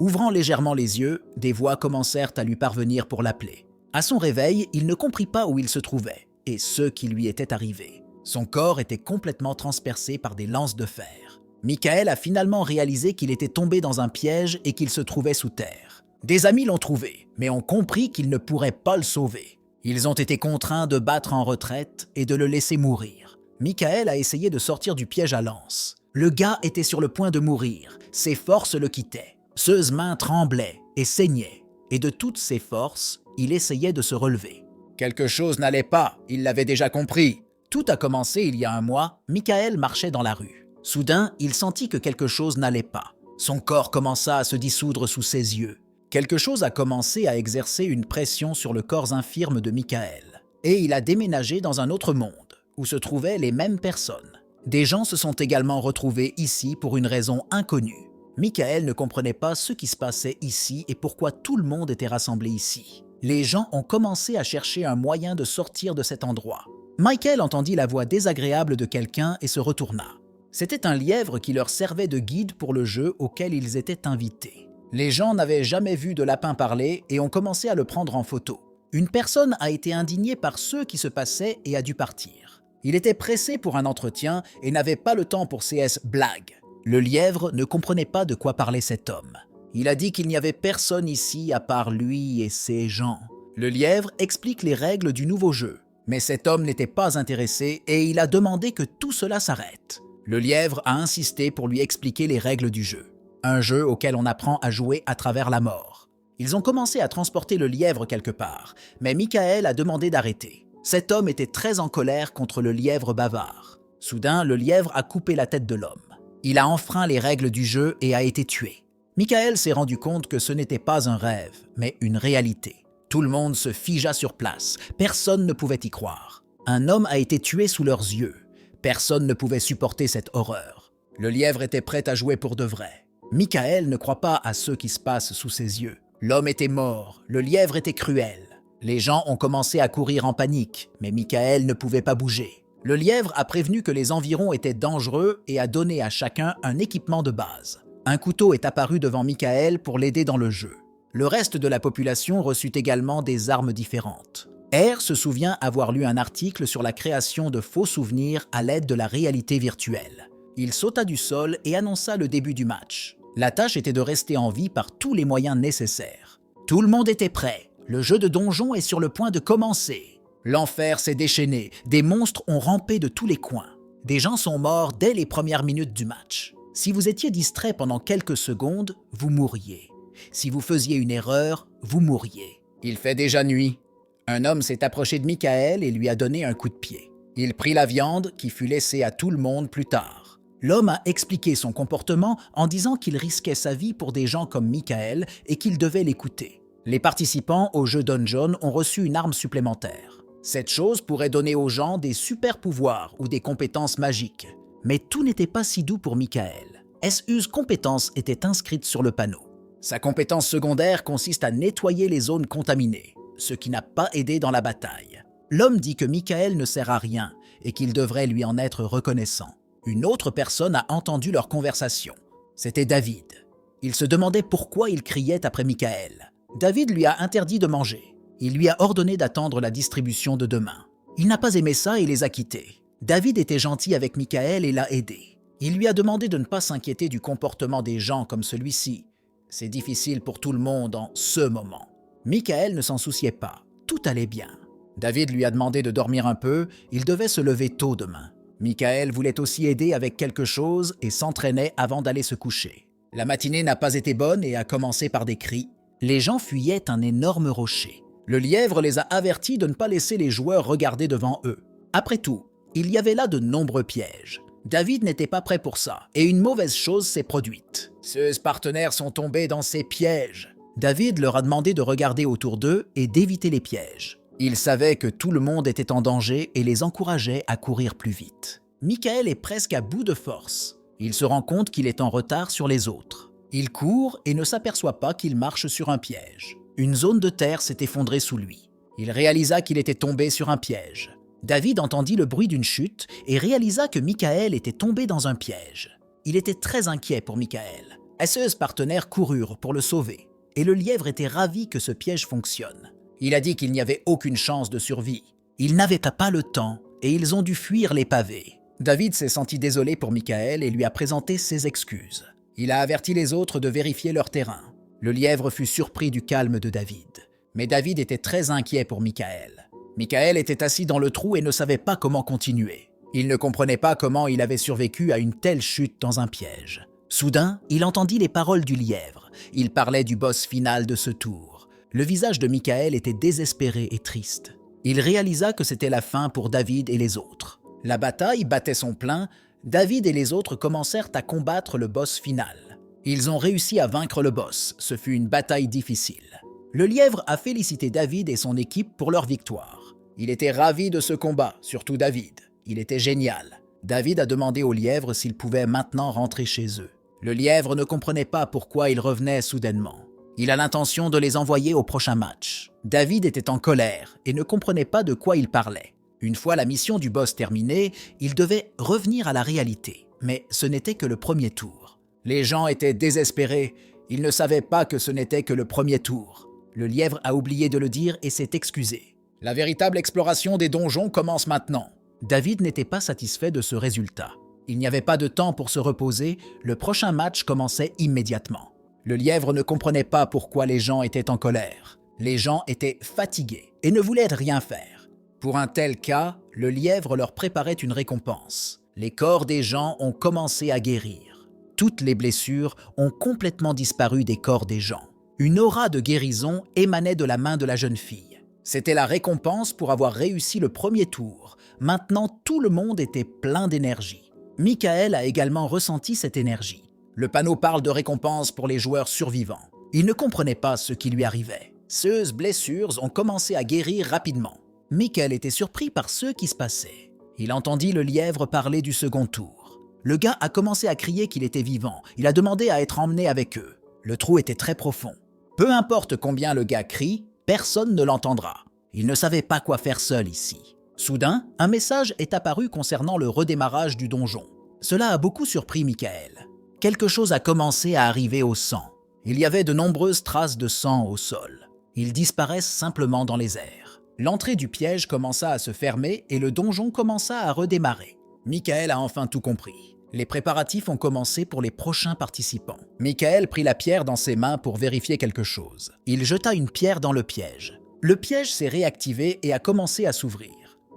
Ouvrant légèrement les yeux, des voix commencèrent à lui parvenir pour l'appeler. À son réveil, il ne comprit pas où il se trouvait et ce qui lui était arrivé. Son corps était complètement transpercé par des lances de fer. Michael a finalement réalisé qu'il était tombé dans un piège et qu'il se trouvait sous terre. Des amis l'ont trouvé, mais ont compris qu'ils ne pourraient pas le sauver. Ils ont été contraints de battre en retraite et de le laisser mourir. Michael a essayé de sortir du piège à lance. Le gars était sur le point de mourir, ses forces le quittaient. Ses mains tremblaient et saignaient, et de toutes ses forces, il essayait de se relever. Quelque chose n'allait pas, il l'avait déjà compris. Tout a commencé il y a un mois, Michael marchait dans la rue. Soudain, il sentit que quelque chose n'allait pas. Son corps commença à se dissoudre sous ses yeux. Quelque chose a commencé à exercer une pression sur le corps infirme de Michael. Et il a déménagé dans un autre monde, où se trouvaient les mêmes personnes. Des gens se sont également retrouvés ici pour une raison inconnue. Michael ne comprenait pas ce qui se passait ici et pourquoi tout le monde était rassemblé ici. Les gens ont commencé à chercher un moyen de sortir de cet endroit. Michael entendit la voix désagréable de quelqu'un et se retourna. C'était un lièvre qui leur servait de guide pour le jeu auquel ils étaient invités. Les gens n'avaient jamais vu de lapin parler et ont commencé à le prendre en photo. Une personne a été indignée par ce qui se passait et a dû partir. Il était pressé pour un entretien et n'avait pas le temps pour CS blagues. Le lièvre ne comprenait pas de quoi parlait cet homme. Il a dit qu'il n'y avait personne ici à part lui et ses gens. Le lièvre explique les règles du nouveau jeu, mais cet homme n'était pas intéressé et il a demandé que tout cela s'arrête. Le lièvre a insisté pour lui expliquer les règles du jeu, un jeu auquel on apprend à jouer à travers la mort. Ils ont commencé à transporter le lièvre quelque part, mais Michael a demandé d'arrêter. Cet homme était très en colère contre le lièvre bavard. Soudain, le lièvre a coupé la tête de l'homme. Il a enfreint les règles du jeu et a été tué. Michael s'est rendu compte que ce n'était pas un rêve, mais une réalité. Tout le monde se figea sur place. Personne ne pouvait y croire. Un homme a été tué sous leurs yeux. Personne ne pouvait supporter cette horreur. Le lièvre était prêt à jouer pour de vrai. Michael ne croit pas à ce qui se passe sous ses yeux. L'homme était mort, le lièvre était cruel. Les gens ont commencé à courir en panique, mais Michael ne pouvait pas bouger. Le lièvre a prévenu que les environs étaient dangereux et a donné à chacun un équipement de base. Un couteau est apparu devant Michael pour l'aider dans le jeu. Le reste de la population reçut également des armes différentes. R se souvient avoir lu un article sur la création de faux souvenirs à l'aide de la réalité virtuelle. Il sauta du sol et annonça le début du match. La tâche était de rester en vie par tous les moyens nécessaires. Tout le monde était prêt. Le jeu de donjon est sur le point de commencer. L'enfer s'est déchaîné, des monstres ont rampé de tous les coins. Des gens sont morts dès les premières minutes du match. Si vous étiez distrait pendant quelques secondes, vous mourriez. Si vous faisiez une erreur, vous mourriez. Il fait déjà nuit. Un homme s'est approché de Michael et lui a donné un coup de pied. Il prit la viande qui fut laissée à tout le monde plus tard. L'homme a expliqué son comportement en disant qu'il risquait sa vie pour des gens comme Michael et qu'il devait l'écouter. Les participants au jeu Dungeon ont reçu une arme supplémentaire. Cette chose pourrait donner aux gens des super pouvoirs ou des compétences magiques. Mais tout n'était pas si doux pour Michael. SU's compétence était inscrite sur le panneau. Sa compétence secondaire consiste à nettoyer les zones contaminées, ce qui n'a pas aidé dans la bataille. L'homme dit que Michael ne sert à rien et qu'il devrait lui en être reconnaissant. Une autre personne a entendu leur conversation. C'était David. Il se demandait pourquoi il criait après Michael. David lui a interdit de manger. Il lui a ordonné d'attendre la distribution de demain. Il n'a pas aimé ça et les a quittés. David était gentil avec Michael et l'a aidé. Il lui a demandé de ne pas s'inquiéter du comportement des gens comme celui-ci. C'est difficile pour tout le monde en ce moment. Michael ne s'en souciait pas. Tout allait bien. David lui a demandé de dormir un peu. Il devait se lever tôt demain. Michael voulait aussi aider avec quelque chose et s'entraînait avant d'aller se coucher. La matinée n'a pas été bonne et a commencé par des cris. Les gens fuyaient un énorme rocher. Le lièvre les a avertis de ne pas laisser les joueurs regarder devant eux. Après tout, il y avait là de nombreux pièges. David n'était pas prêt pour ça, et une mauvaise chose s'est produite. Ses partenaires sont tombés dans ces pièges. David leur a demandé de regarder autour d'eux et d'éviter les pièges. Il savait que tout le monde était en danger et les encourageait à courir plus vite. Michael est presque à bout de force. Il se rend compte qu'il est en retard sur les autres. Il court et ne s'aperçoit pas qu'il marche sur un piège. Une zone de terre s'est effondrée sous lui. Il réalisa qu'il était tombé sur un piège. David entendit le bruit d'une chute et réalisa que Michael était tombé dans un piège. Il était très inquiet pour Michael. SE's partenaires coururent pour le sauver, et le lièvre était ravi que ce piège fonctionne. Il a dit qu'il n'y avait aucune chance de survie. Ils n'avaient pas le temps, et ils ont dû fuir les pavés. David s'est senti désolé pour Michael et lui a présenté ses excuses. Il a averti les autres de vérifier leur terrain. Le lièvre fut surpris du calme de David. Mais David était très inquiet pour Michael. Michael était assis dans le trou et ne savait pas comment continuer. Il ne comprenait pas comment il avait survécu à une telle chute dans un piège. Soudain, il entendit les paroles du lièvre. Il parlait du boss final de ce tour. Le visage de Michael était désespéré et triste. Il réalisa que c'était la fin pour David et les autres. La bataille battait son plein. David et les autres commencèrent à combattre le boss final. Ils ont réussi à vaincre le boss. Ce fut une bataille difficile. Le lièvre a félicité David et son équipe pour leur victoire. Il était ravi de ce combat, surtout David. Il était génial. David a demandé au lièvre s'il pouvait maintenant rentrer chez eux. Le lièvre ne comprenait pas pourquoi il revenait soudainement. Il a l'intention de les envoyer au prochain match. David était en colère et ne comprenait pas de quoi il parlait. Une fois la mission du boss terminée, il devait revenir à la réalité. Mais ce n'était que le premier tour. Les gens étaient désespérés. Ils ne savaient pas que ce n'était que le premier tour. Le lièvre a oublié de le dire et s'est excusé. La véritable exploration des donjons commence maintenant. David n'était pas satisfait de ce résultat. Il n'y avait pas de temps pour se reposer, le prochain match commençait immédiatement. Le lièvre ne comprenait pas pourquoi les gens étaient en colère. Les gens étaient fatigués et ne voulaient rien faire. Pour un tel cas, le lièvre leur préparait une récompense. Les corps des gens ont commencé à guérir. Toutes les blessures ont complètement disparu des corps des gens. Une aura de guérison émanait de la main de la jeune fille. C'était la récompense pour avoir réussi le premier tour. Maintenant, tout le monde était plein d'énergie. Michael a également ressenti cette énergie. Le panneau parle de récompense pour les joueurs survivants. Il ne comprenait pas ce qui lui arrivait. Ses blessures ont commencé à guérir rapidement. Michael était surpris par ce qui se passait. Il entendit le lièvre parler du second tour. Le gars a commencé à crier qu'il était vivant. Il a demandé à être emmené avec eux. Le trou était très profond. Peu importe combien le gars crie, personne ne l'entendra. Il ne savait pas quoi faire seul ici. Soudain, un message est apparu concernant le redémarrage du donjon. Cela a beaucoup surpris Michael. Quelque chose a commencé à arriver au sang. Il y avait de nombreuses traces de sang au sol. Ils disparaissent simplement dans les airs. L'entrée du piège commença à se fermer et le donjon commença à redémarrer. Michael a enfin tout compris. Les préparatifs ont commencé pour les prochains participants. Michael prit la pierre dans ses mains pour vérifier quelque chose. Il jeta une pierre dans le piège. Le piège s'est réactivé et a commencé à s'ouvrir.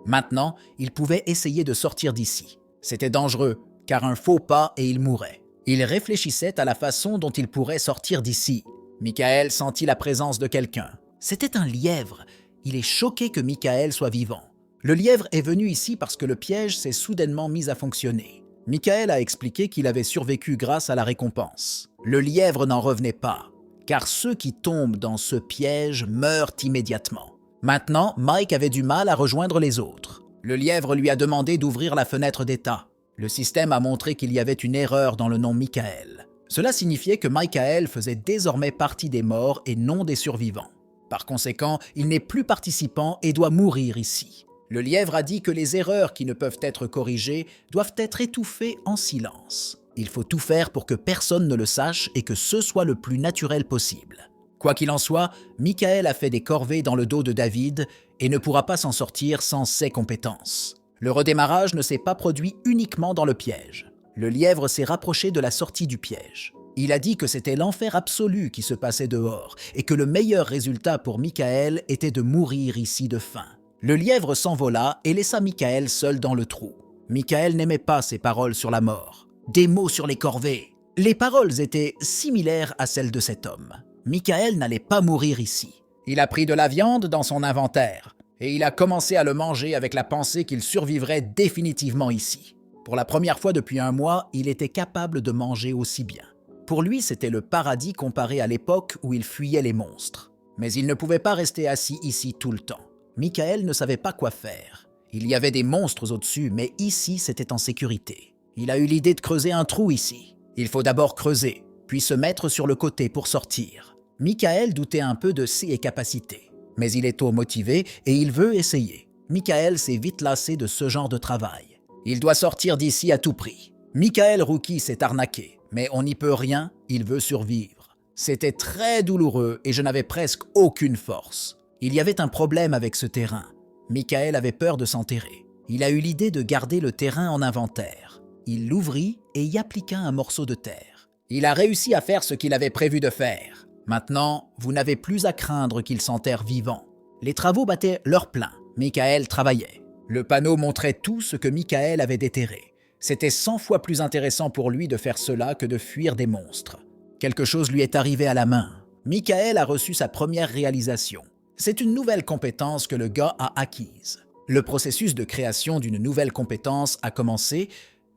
Maintenant, il pouvait essayer de sortir d'ici. C'était dangereux, car un faux pas et il mourrait. Il réfléchissait à la façon dont il pourrait sortir d'ici. Michael sentit la présence de quelqu'un. C'était un lièvre. Il est choqué que Michael soit vivant. Le lièvre est venu ici parce que le piège s'est soudainement mis à fonctionner. Michael a expliqué qu'il avait survécu grâce à la récompense. Le lièvre n'en revenait pas, car ceux qui tombent dans ce piège meurent immédiatement. Maintenant, Mike avait du mal à rejoindre les autres. Le lièvre lui a demandé d'ouvrir la fenêtre d'état. Le système a montré qu'il y avait une erreur dans le nom Michael. Cela signifiait que Michael faisait désormais partie des morts et non des survivants. Par conséquent, il n'est plus participant et doit mourir ici. Le lièvre a dit que les erreurs qui ne peuvent être corrigées doivent être étouffées en silence. Il faut tout faire pour que personne ne le sache et que ce soit le plus naturel possible. Quoi qu'il en soit, Michael a fait des corvées dans le dos de David et ne pourra pas s'en sortir sans ses compétences. Le redémarrage ne s'est pas produit uniquement dans le piège. Le lièvre s'est rapproché de la sortie du piège. Il a dit que c'était l'enfer absolu qui se passait dehors et que le meilleur résultat pour Michael était de mourir ici de faim. Le lièvre s'envola et laissa Michael seul dans le trou. Michael n'aimait pas ces paroles sur la mort. Des mots sur les corvées. Les paroles étaient similaires à celles de cet homme. Michael n'allait pas mourir ici. Il a pris de la viande dans son inventaire et il a commencé à le manger avec la pensée qu'il survivrait définitivement ici. Pour la première fois depuis un mois, il était capable de manger aussi bien. Pour lui, c'était le paradis comparé à l'époque où il fuyait les monstres. Mais il ne pouvait pas rester assis ici tout le temps. Michael ne savait pas quoi faire. Il y avait des monstres au-dessus, mais ici, c'était en sécurité. Il a eu l'idée de creuser un trou ici. Il faut d'abord creuser, puis se mettre sur le côté pour sortir. Michael doutait un peu de ses capacités, mais il est tôt motivé et il veut essayer. Michael s'est vite lassé de ce genre de travail. Il doit sortir d'ici à tout prix. Michael Rookie s'est arnaqué, mais on n'y peut rien, il veut survivre. C'était très douloureux et je n'avais presque aucune force. Il y avait un problème avec ce terrain. Michael avait peur de s'enterrer. Il a eu l'idée de garder le terrain en inventaire. Il l'ouvrit et y appliqua un morceau de terre. Il a réussi à faire ce qu'il avait prévu de faire. Maintenant, vous n'avez plus à craindre qu'il s'enterre vivant. Les travaux battaient leur plein. Michael travaillait. Le panneau montrait tout ce que Michael avait déterré. C'était 100 fois plus intéressant pour lui de faire cela que de fuir des monstres. Quelque chose lui est arrivé à la main. Michael a reçu sa première réalisation. C'est une nouvelle compétence que le gars a acquise. Le processus de création d'une nouvelle compétence a commencé.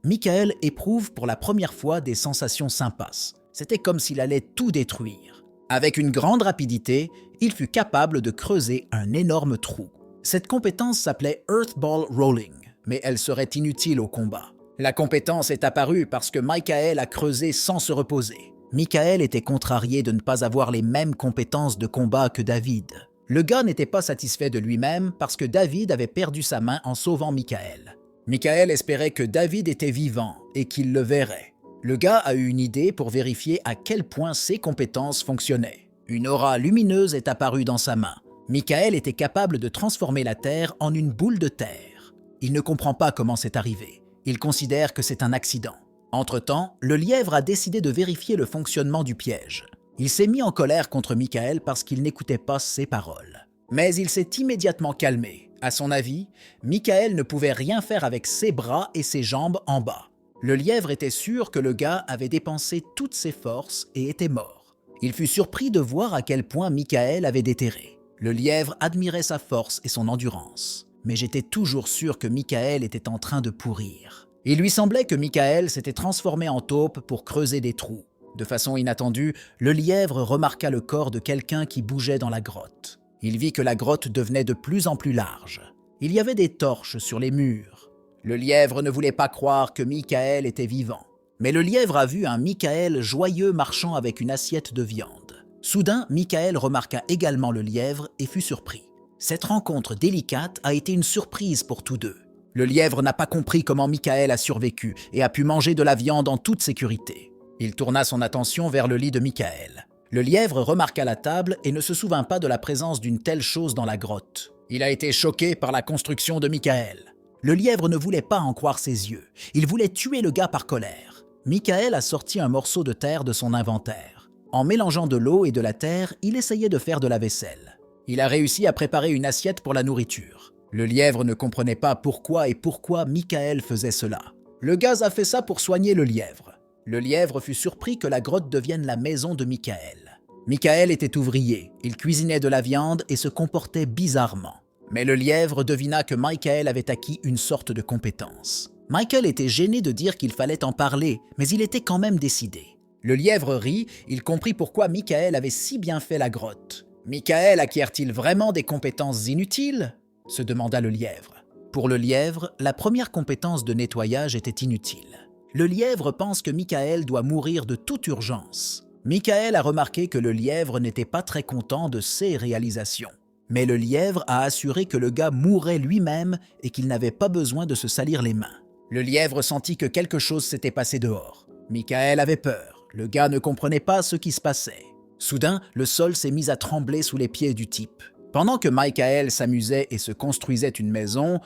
Michael éprouve pour la première fois des sensations sympas. C'était comme s'il allait tout détruire. Avec une grande rapidité, il fut capable de creuser un énorme trou. Cette compétence s'appelait Earth Ball Rolling, mais elle serait inutile au combat. La compétence est apparue parce que Michael a creusé sans se reposer. Michael était contrarié de ne pas avoir les mêmes compétences de combat que David. Le gars n'était pas satisfait de lui-même parce que David avait perdu sa main en sauvant Michael. Michael espérait que David était vivant et qu'il le verrait. Le gars a eu une idée pour vérifier à quel point ses compétences fonctionnaient. Une aura lumineuse est apparue dans sa main. Michael était capable de transformer la terre en une boule de terre. Il ne comprend pas comment c'est arrivé. Il considère que c'est un accident. Entre-temps, le lièvre a décidé de vérifier le fonctionnement du piège. Il s'est mis en colère contre Michael parce qu'il n'écoutait pas ses paroles. Mais il s'est immédiatement calmé. À son avis, Michael ne pouvait rien faire avec ses bras et ses jambes en bas. Le lièvre était sûr que le gars avait dépensé toutes ses forces et était mort. Il fut surpris de voir à quel point Michael avait déterré. Le lièvre admirait sa force et son endurance. Mais j'étais toujours sûr que Michael était en train de pourrir. Il lui semblait que Michael s'était transformé en taupe pour creuser des trous. De façon inattendue, le lièvre remarqua le corps de quelqu'un qui bougeait dans la grotte. Il vit que la grotte devenait de plus en plus large. Il y avait des torches sur les murs. Le lièvre ne voulait pas croire que Michael était vivant. Mais le lièvre a vu un Michael joyeux marchant avec une assiette de viande. Soudain, Michael remarqua également le lièvre et fut surpris. Cette rencontre délicate a été une surprise pour tous deux. Le lièvre n'a pas compris comment Michael a survécu et a pu manger de la viande en toute sécurité. Il tourna son attention vers le lit de Michael. Le lièvre remarqua la table et ne se souvint pas de la présence d'une telle chose dans la grotte. Il a été choqué par la construction de Michael. Le lièvre ne voulait pas en croire ses yeux. Il voulait tuer le gars par colère. Michael a sorti un morceau de terre de son inventaire. En mélangeant de l'eau et de la terre, il essayait de faire de la vaisselle. Il a réussi à préparer une assiette pour la nourriture. Le lièvre ne comprenait pas pourquoi Michael faisait cela. Le gaz a fait ça pour soigner le lièvre. Le lièvre fut surpris que la grotte devienne la maison de Michael. Michael était ouvrier, il cuisinait de la viande et se comportait bizarrement. Mais le lièvre devina que Michael avait acquis une sorte de compétence. Michael était gêné de dire qu'il fallait en parler, mais il était quand même décidé. Le lièvre rit, il comprit pourquoi Michael avait si bien fait la grotte. Michael acquiert-il vraiment des compétences inutiles ? Se demanda le lièvre. Pour le lièvre, la première compétence de nettoyage était inutile. Le lièvre pense que Michael doit mourir de toute urgence. Michael a remarqué que le lièvre n'était pas très content de ses réalisations. Mais le lièvre a assuré que le gars mourrait lui-même et qu'il n'avait pas besoin de se salir les mains. Le lièvre sentit que quelque chose s'était passé dehors. Michael avait peur. Le gars ne comprenait pas ce qui se passait. Soudain, le sol s'est mis à trembler sous les pieds du type. Pendant que Michael s'amusait et se construisait une maison,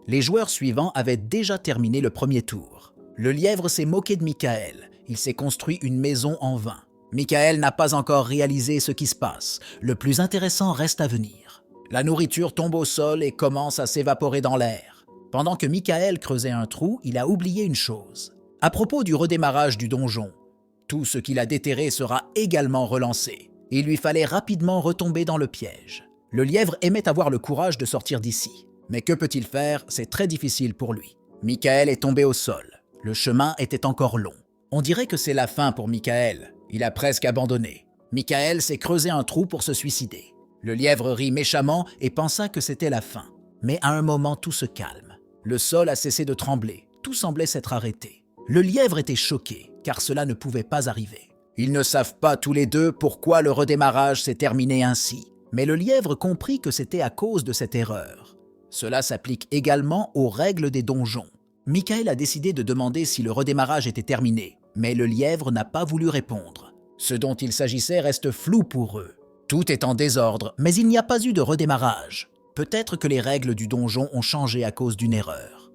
les joueurs suivants avaient déjà terminé le premier tour. Le lièvre s'est moqué de Michael. Il s'est construit une maison en vain. Michael n'a pas encore réalisé ce qui se passe. Le plus intéressant reste à venir. La nourriture tombe au sol et commence à s'évaporer dans l'air. Pendant que Michael creusait un trou, il a oublié une chose. À propos du redémarrage du donjon, tout ce qu'il a déterré sera également relancé. Il lui fallait rapidement retomber dans le piège. Le lièvre aimait avoir le courage de sortir d'ici. Mais que peut-il faire? C'est très difficile pour lui. Michael est tombé au sol. Le chemin était encore long. On dirait que c'est la fin pour Michael. Il a presque abandonné. Michael s'est creusé un trou pour se suicider. Le lièvre rit méchamment et pensa que c'était la fin. Mais à un moment, tout se calme. Le sol a cessé de trembler. Tout semblait s'être arrêté. Le lièvre était choqué, car cela ne pouvait pas arriver. Ils ne savent pas tous les deux pourquoi le redémarrage s'est terminé ainsi. Mais le lièvre comprit que c'était à cause de cette erreur. Cela s'applique également aux règles des donjons. Michael a décidé de demander si le redémarrage était terminé, mais le lièvre n'a pas voulu répondre. Ce dont il s'agissait reste flou pour eux. Tout est en désordre, mais il n'y a pas eu de redémarrage. Peut-être que les règles du donjon ont changé à cause d'une erreur.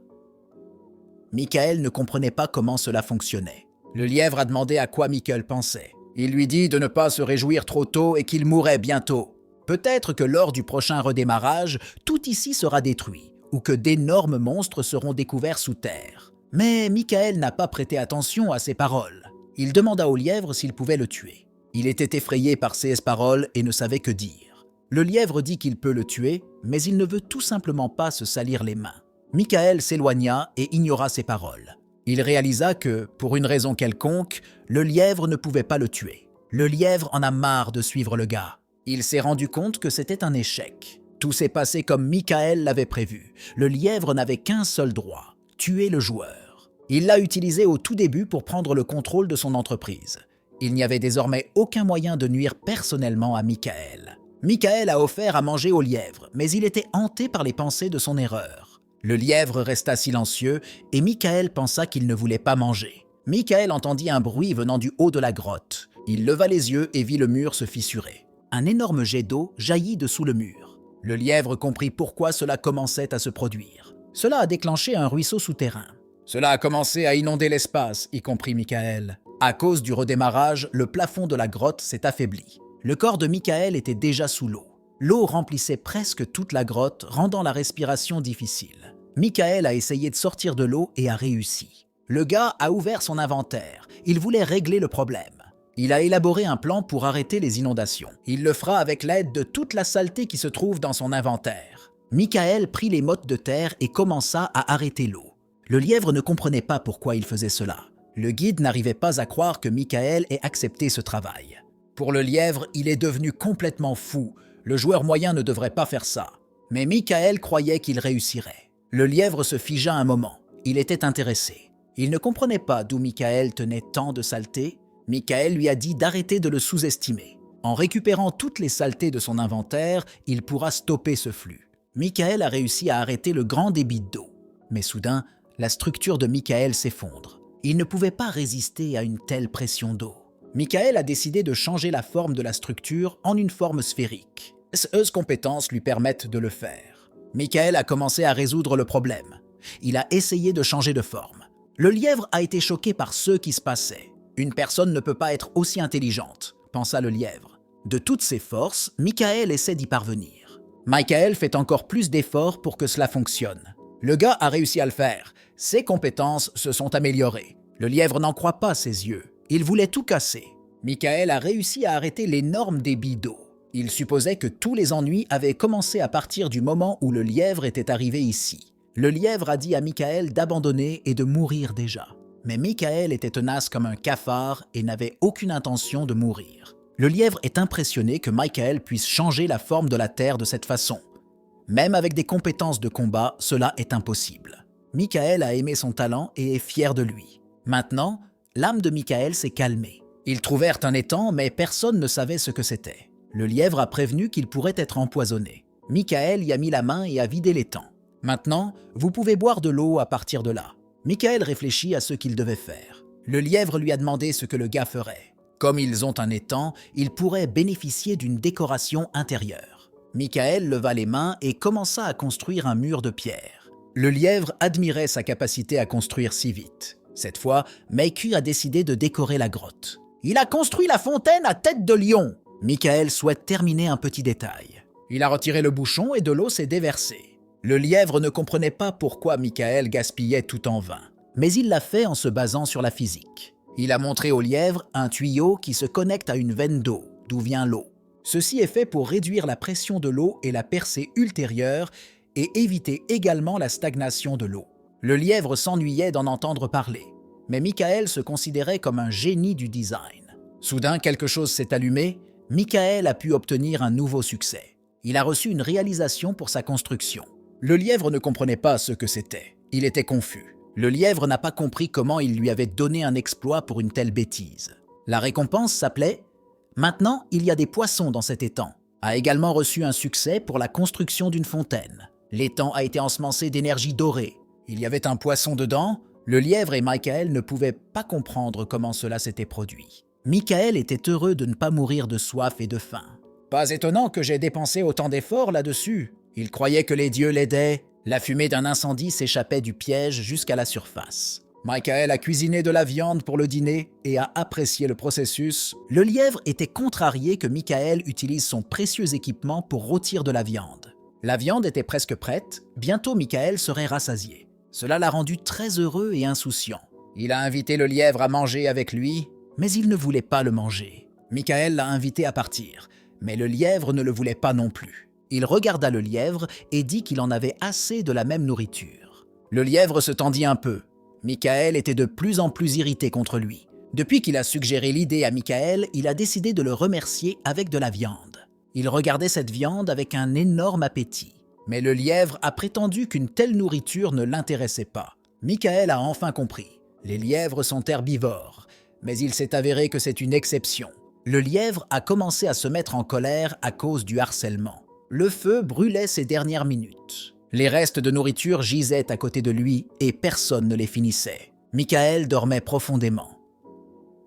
Michael ne comprenait pas comment cela fonctionnait. Le lièvre a demandé à quoi Michael pensait. Il lui dit de ne pas se réjouir trop tôt et qu'il mourrait bientôt. Peut-être que lors du prochain redémarrage, tout ici sera détruit, ou que d'énormes monstres seront découverts sous terre. Mais Michael n'a pas prêté attention à ces paroles. Il demanda au lièvre s'il pouvait le tuer. Il était effrayé par ces paroles et ne savait que dire. Le lièvre dit qu'il peut le tuer, mais il ne veut tout simplement pas se salir les mains. Michael s'éloigna et ignora ces paroles. Il réalisa que, pour une raison quelconque, le lièvre ne pouvait pas le tuer. Le lièvre en a marre de suivre le gars. Il s'est rendu compte que c'était un échec. Tout s'est passé comme Michael l'avait prévu. Le lièvre n'avait qu'un seul droit, tuer le joueur. Il l'a utilisé au tout début pour prendre le contrôle de son entreprise. Il n'y avait désormais aucun moyen de nuire personnellement à Michael. Michael a offert à manger au lièvre, mais il était hanté par les pensées de son erreur. Le lièvre resta silencieux et Michael pensa qu'il ne voulait pas manger. Michael entendit un bruit venant du haut de la grotte. Il leva les yeux et vit le mur se fissurer. Un énorme jet d'eau jaillit dessous le mur. Le lièvre comprit pourquoi cela commençait à se produire. Cela a déclenché un ruisseau souterrain. Cela a commencé à inonder l'espace, y compris Michael. À cause du redémarrage, le plafond de la grotte s'est affaibli. Le corps de Michael était déjà sous l'eau. L'eau remplissait presque toute la grotte, rendant la respiration difficile. Michael a essayé de sortir de l'eau et a réussi. Le gars a ouvert son inventaire. Il voulait régler le problème. Il a élaboré un plan pour arrêter les inondations. Il le fera avec l'aide de toute la saleté qui se trouve dans son inventaire. Michael prit les mottes de terre et commença à arrêter l'eau. Le lièvre ne comprenait pas pourquoi il faisait cela. Le guide n'arrivait pas à croire que Michael ait accepté ce travail. Pour le lièvre, il est devenu complètement fou. Le joueur moyen ne devrait pas faire ça. Mais Michael croyait qu'il réussirait. Le lièvre se figea un moment. Il était intéressé. Il ne comprenait pas d'où Michael tenait tant de saleté. Michael lui a dit d'arrêter de le sous-estimer. En récupérant toutes les saletés de son inventaire, il pourra stopper ce flux. Michael a réussi à arrêter le grand débit d'eau. Mais soudain, la structure de Michael s'effondre. Il ne pouvait pas résister à une telle pression d'eau. Michael a décidé de changer la forme de la structure en une forme sphérique. Ses compétences lui permettent de le faire. Michael a commencé à résoudre le problème. Il a essayé de changer de forme. Le lièvre a été choqué par ce qui se passait. Une personne ne peut pas être aussi intelligente, pensa le lièvre. De toutes ses forces, Michael essaie d'y parvenir. Michael fait encore plus d'efforts pour que cela fonctionne. Le gars a réussi à le faire. Ses compétences se sont améliorées. Le lièvre n'en croit pas ses yeux. Il voulait tout casser. Michael a réussi à arrêter l'énorme débit d'eau. Il supposait que tous les ennuis avaient commencé à partir du moment où le lièvre était arrivé ici. Le lièvre a dit à Michael d'abandonner et de mourir déjà. Mais Michael était tenace comme un cafard et n'avait aucune intention de mourir. Le lièvre est impressionné que Michael puisse changer la forme de la terre de cette façon. Même avec des compétences de combat, cela est impossible. Michael a aimé son talent et est fier de lui. Maintenant, l'âme de Michael s'est calmée. Ils trouvèrent un étang, mais personne ne savait ce que c'était. Le lièvre a prévenu qu'il pourrait être empoisonné. Michael y a mis la main et a vidé l'étang. Maintenant, vous pouvez boire de l'eau à partir de là. Michael réfléchit à ce qu'il devait faire. Le lièvre lui a demandé ce que le gars ferait. Comme ils ont un étang, ils pourraient bénéficier d'une décoration intérieure. Michael leva les mains et commença à construire un mur de pierre. Le lièvre admirait sa capacité à construire si vite. Cette fois, Meiku a décidé de décorer la grotte. Il a construit la fontaine à tête de lion. Michael souhaite terminer un petit détail. Il a retiré le bouchon et de l'eau s'est déversée. Le lièvre ne comprenait pas pourquoi Michael gaspillait tout en vain. Mais il l'a fait en se basant sur la physique. Il a montré au lièvre un tuyau qui se connecte à une veine d'eau, d'où vient l'eau. Ceci est fait pour réduire la pression de l'eau et la percée ultérieure et éviter également la stagnation de l'eau. Le lièvre s'ennuyait d'en entendre parler, mais Michael se considérait comme un génie du design. Soudain, quelque chose s'est allumé. Michael a pu obtenir un nouveau succès. Il a reçu une réalisation pour sa construction. Le lièvre ne comprenait pas ce que c'était. Il était confus. Le lièvre n'a pas compris comment il lui avait donné un exploit pour une telle bêtise. La récompense s'appelait « Maintenant, il y a des poissons dans cet étang » a également reçu un succès pour la construction d'une fontaine. L'étang a été ensemencé d'énergie dorée. Il y avait un poisson dedans. Le lièvre et Michael ne pouvaient pas comprendre comment cela s'était produit. Michael était heureux de ne pas mourir de soif et de faim. « Pas étonnant que j'ai dépensé autant d'efforts là-dessus. » Il croyait que les dieux l'aidaient. La fumée d'un incendie s'échappait du piège jusqu'à la surface. Michael a cuisiné de la viande pour le dîner et a apprécié le processus. Le lièvre était contrarié que Michael utilise son précieux équipement pour rôtir de la viande. La viande était presque prête. Bientôt Michael serait rassasié. Cela l'a rendu très heureux et insouciant. Il a invité le lièvre à manger avec lui, mais il ne voulait pas le manger. Michael l'a invité à partir, mais le lièvre ne le voulait pas non plus. Il regarda le lièvre et dit qu'il en avait assez de la même nourriture. Le lièvre se tendit un peu. Michael était de plus en plus irrité contre lui. Depuis qu'il a suggéré l'idée à Michael, il a décidé de le remercier avec de la viande. Il regardait cette viande avec un énorme appétit. Mais le lièvre a prétendu qu'une telle nourriture ne l'intéressait pas. Michael a enfin compris. Les lièvres sont herbivores, mais il s'est avéré que c'est une exception. Le lièvre a commencé à se mettre en colère à cause du harcèlement. Le feu brûlait ses dernières minutes. Les restes de nourriture gisaient à côté de lui et personne ne les finissait. Michael dormait profondément.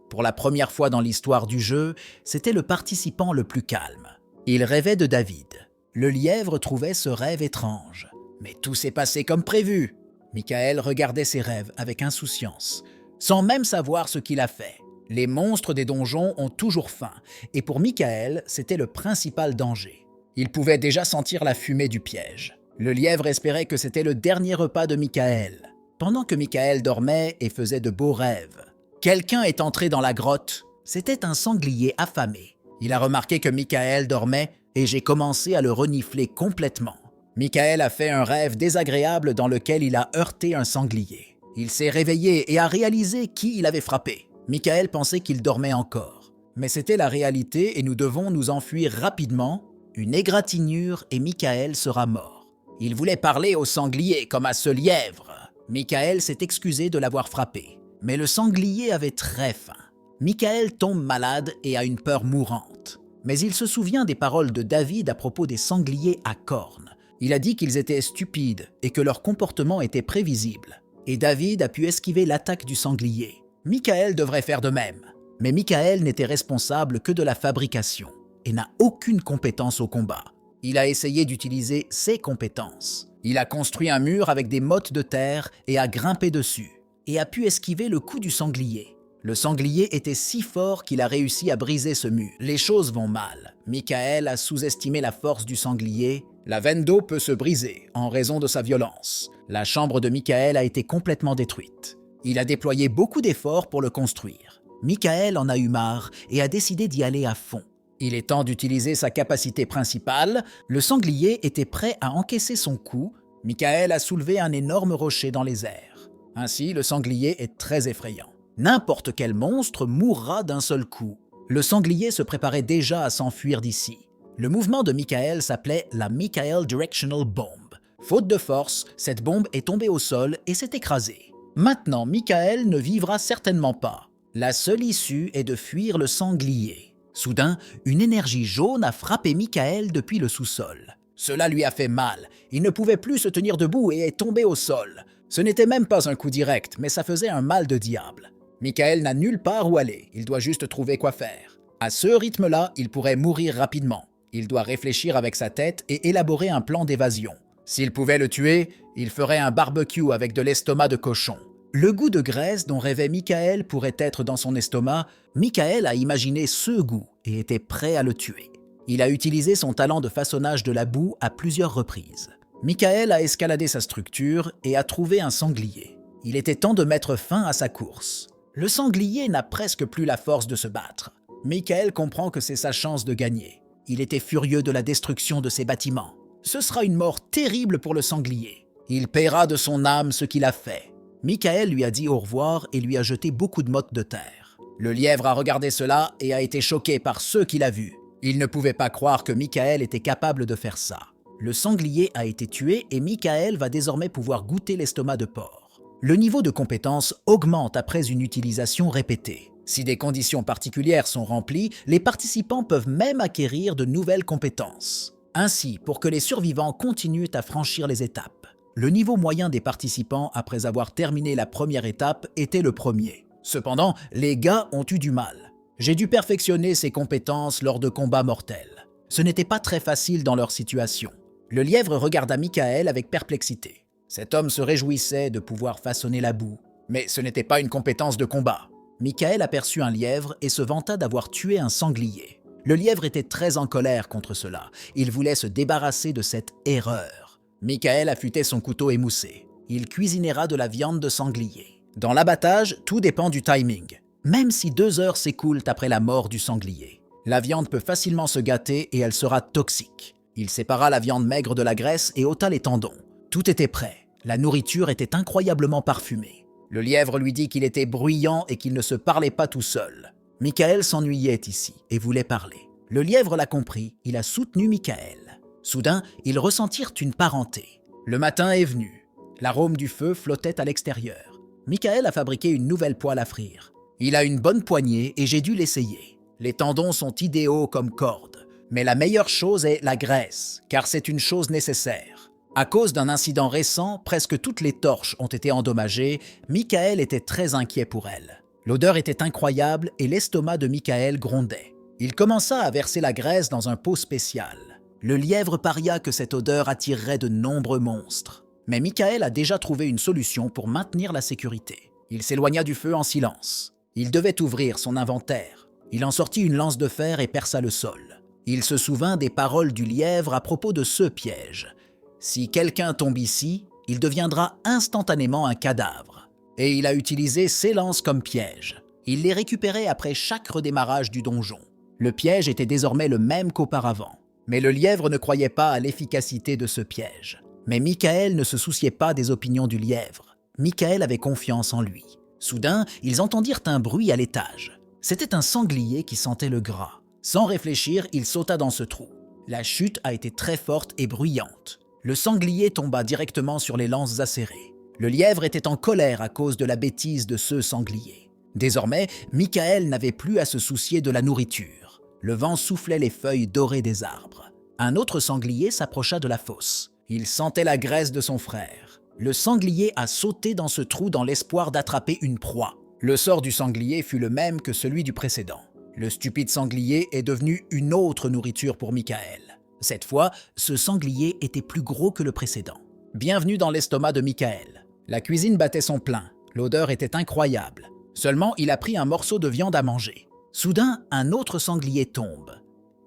Pour la première fois dans l'histoire du jeu, c'était le participant le plus calme. Il rêvait de David. Le lièvre trouvait ce rêve étrange. Mais tout s'est passé comme prévu. Michael regardait ses rêves avec insouciance, sans même savoir ce qu'il a fait. Les monstres des donjons ont toujours faim, et pour Michael, c'était le principal danger. Il pouvait déjà sentir la fumée du piège. Le lièvre espérait que c'était le dernier repas de Michael. Pendant que Michael dormait et faisait de beaux rêves, quelqu'un est entré dans la grotte. C'était un sanglier affamé. Il a remarqué que Michael dormait et j'ai commencé à le renifler complètement. Michael a fait un rêve désagréable dans lequel il a heurté un sanglier. Il s'est réveillé et a réalisé qui il avait frappé. Michael pensait qu'il dormait encore. Mais c'était la réalité et nous devons nous enfuir rapidement. Une égratignure et Michael sera mort. Il voulait parler au sanglier comme à ce lièvre. Michael s'est excusé de l'avoir frappé. Mais le sanglier avait très faim. Michael tombe malade et a une peur mourante. Mais il se souvient des paroles de David à propos des sangliers à cornes. Il a dit qu'ils étaient stupides et que leur comportement était prévisible. Et David a pu esquiver l'attaque du sanglier. Michael devrait faire de même. Mais Michael n'était responsable que de la fabrication et n'a aucune compétence au combat. Il a essayé d'utiliser ses compétences. Il a construit un mur avec des mottes de terre et a grimpé dessus, et a pu esquiver le coup du sanglier. Le sanglier était si fort qu'il a réussi à briser ce mur. Les choses vont mal. Michael a sous-estimé la force du sanglier. La veine d'eau peut se briser en raison de sa violence. La chambre de Michael a été complètement détruite. Il a déployé beaucoup d'efforts pour le construire. Michael en a eu marre et a décidé d'y aller à fond. Il est temps d'utiliser sa capacité principale. Le sanglier était prêt à encaisser son coup. Michael a soulevé un énorme rocher dans les airs. Ainsi, le sanglier est très effrayant. N'importe quel monstre mourra d'un seul coup. Le sanglier se préparait déjà à s'enfuir d'ici. Le mouvement de Michael s'appelait la Michael Directional Bomb. Faute de force, cette bombe est tombée au sol et s'est écrasée. Maintenant, Michael ne vivra certainement pas. La seule issue est de fuir le sanglier. Soudain, une énergie jaune a frappé Michael depuis le sous-sol. Cela lui a fait mal. Il ne pouvait plus se tenir debout et est tombé au sol. Ce n'était même pas un coup direct, mais ça faisait un mal de diable. Michael n'a nulle part où aller, il doit juste trouver quoi faire. À ce rythme-là, il pourrait mourir rapidement. Il doit réfléchir avec sa tête et élaborer un plan d'évasion. S'il pouvait le tuer, il ferait un barbecue avec de l'estomac de cochon. Le goût de graisse dont rêvait Michael pourrait être dans son estomac. Michael a imaginé ce goût et était prêt à le tuer. Il a utilisé son talent de façonnage de la boue à plusieurs reprises. Michael a escaladé sa structure et a trouvé un sanglier. Il était temps de mettre fin à sa course. Le sanglier n'a presque plus la force de se battre. Michael comprend que c'est sa chance de gagner. Il était furieux de la destruction de ses bâtiments. Ce sera une mort terrible pour le sanglier. Il paiera de son âme ce qu'il a fait. Michael lui a dit au revoir et lui a jeté beaucoup de mottes de terre. Le lièvre a regardé cela et a été choqué par ce qu'il a vu. Il ne pouvait pas croire que Michael était capable de faire ça. Le sanglier a été tué et Michael va désormais pouvoir goûter l'estomac de porc. Le niveau de compétence augmente après une utilisation répétée. Si des conditions particulières sont remplies, les participants peuvent même acquérir de nouvelles compétences. Ainsi, pour que les survivants continuent à franchir les étapes, Le niveau moyen des participants après avoir terminé la première étape était le premier. Cependant, les gars ont eu du mal. J'ai dû perfectionner ces compétences lors de combats mortels. Ce n'était pas très facile dans leur situation. Le lièvre regarda Michael avec perplexité. Cet homme se réjouissait de pouvoir façonner la boue. Mais ce n'était pas une compétence de combat. Michael aperçut un lièvre et se vanta d'avoir tué un sanglier. Le lièvre était très en colère contre cela. Il voulait se débarrasser de cette erreur. Michael affûtait son couteau émoussé. Il cuisinera de la viande de sanglier. Dans l'abattage, tout dépend du timing. Même si 2 heures s'écoulent après la mort du sanglier, la viande peut facilement se gâter et elle sera toxique. Il sépara la viande maigre de la graisse et ôta les tendons. Tout était prêt. La nourriture était incroyablement parfumée. Le lièvre lui dit qu'il était bruyant et qu'il ne se parlait pas tout seul. Michael s'ennuyait ici et voulait parler. Le lièvre l'a compris, il a soutenu Michael. Soudain, ils ressentirent une parenté. Le matin est venu. L'arôme du feu flottait à l'extérieur. Michael a fabriqué une nouvelle poêle à frire. Il a une bonne poignée et j'ai dû l'essayer. Les tendons sont idéaux comme corde. Mais la meilleure chose est la graisse, car c'est une chose nécessaire. À cause d'un incident récent, presque toutes les torches ont été endommagées. Michael était très inquiet pour elles. L'odeur était incroyable et l'estomac de Michael grondait. Il commença à verser la graisse dans un pot spécial. Le lièvre paria que cette odeur attirerait de nombreux monstres. Mais Michael a déjà trouvé une solution pour maintenir la sécurité. Il s'éloigna du feu en silence. Il devait ouvrir son inventaire. Il en sortit une lance de fer et perça le sol. Il se souvint des paroles du lièvre à propos de ce piège. Si quelqu'un tombe ici, il deviendra instantanément un cadavre. Et il a utilisé ces lances comme piège. Il les récupérait après chaque redémarrage du donjon. Le piège était désormais le même qu'auparavant. Mais le lièvre ne croyait pas à l'efficacité de ce piège. Mais Michael ne se souciait pas des opinions du lièvre. Michael avait confiance en lui. Soudain, ils entendirent un bruit à l'étage. C'était un sanglier qui sentait le gras. Sans réfléchir, il sauta dans ce trou. La chute a été très forte et bruyante. Le sanglier tomba directement sur les lances acérées. Le lièvre était en colère à cause de la bêtise de ce sanglier. Désormais, Michael n'avait plus à se soucier de la nourriture. Le vent soufflait les feuilles dorées des arbres. Un autre sanglier s'approcha de la fosse. Il sentait la graisse de son frère. Le sanglier a sauté dans ce trou dans l'espoir d'attraper une proie. Le sort du sanglier fut le même que celui du précédent. Le stupide sanglier est devenu une autre nourriture pour Michael. Cette fois, ce sanglier était plus gros que le précédent. Bienvenue dans l'estomac de Michael. La cuisine battait son plein. L'odeur était incroyable. Seulement, il a pris un morceau de viande à manger. Soudain, un autre sanglier tombe.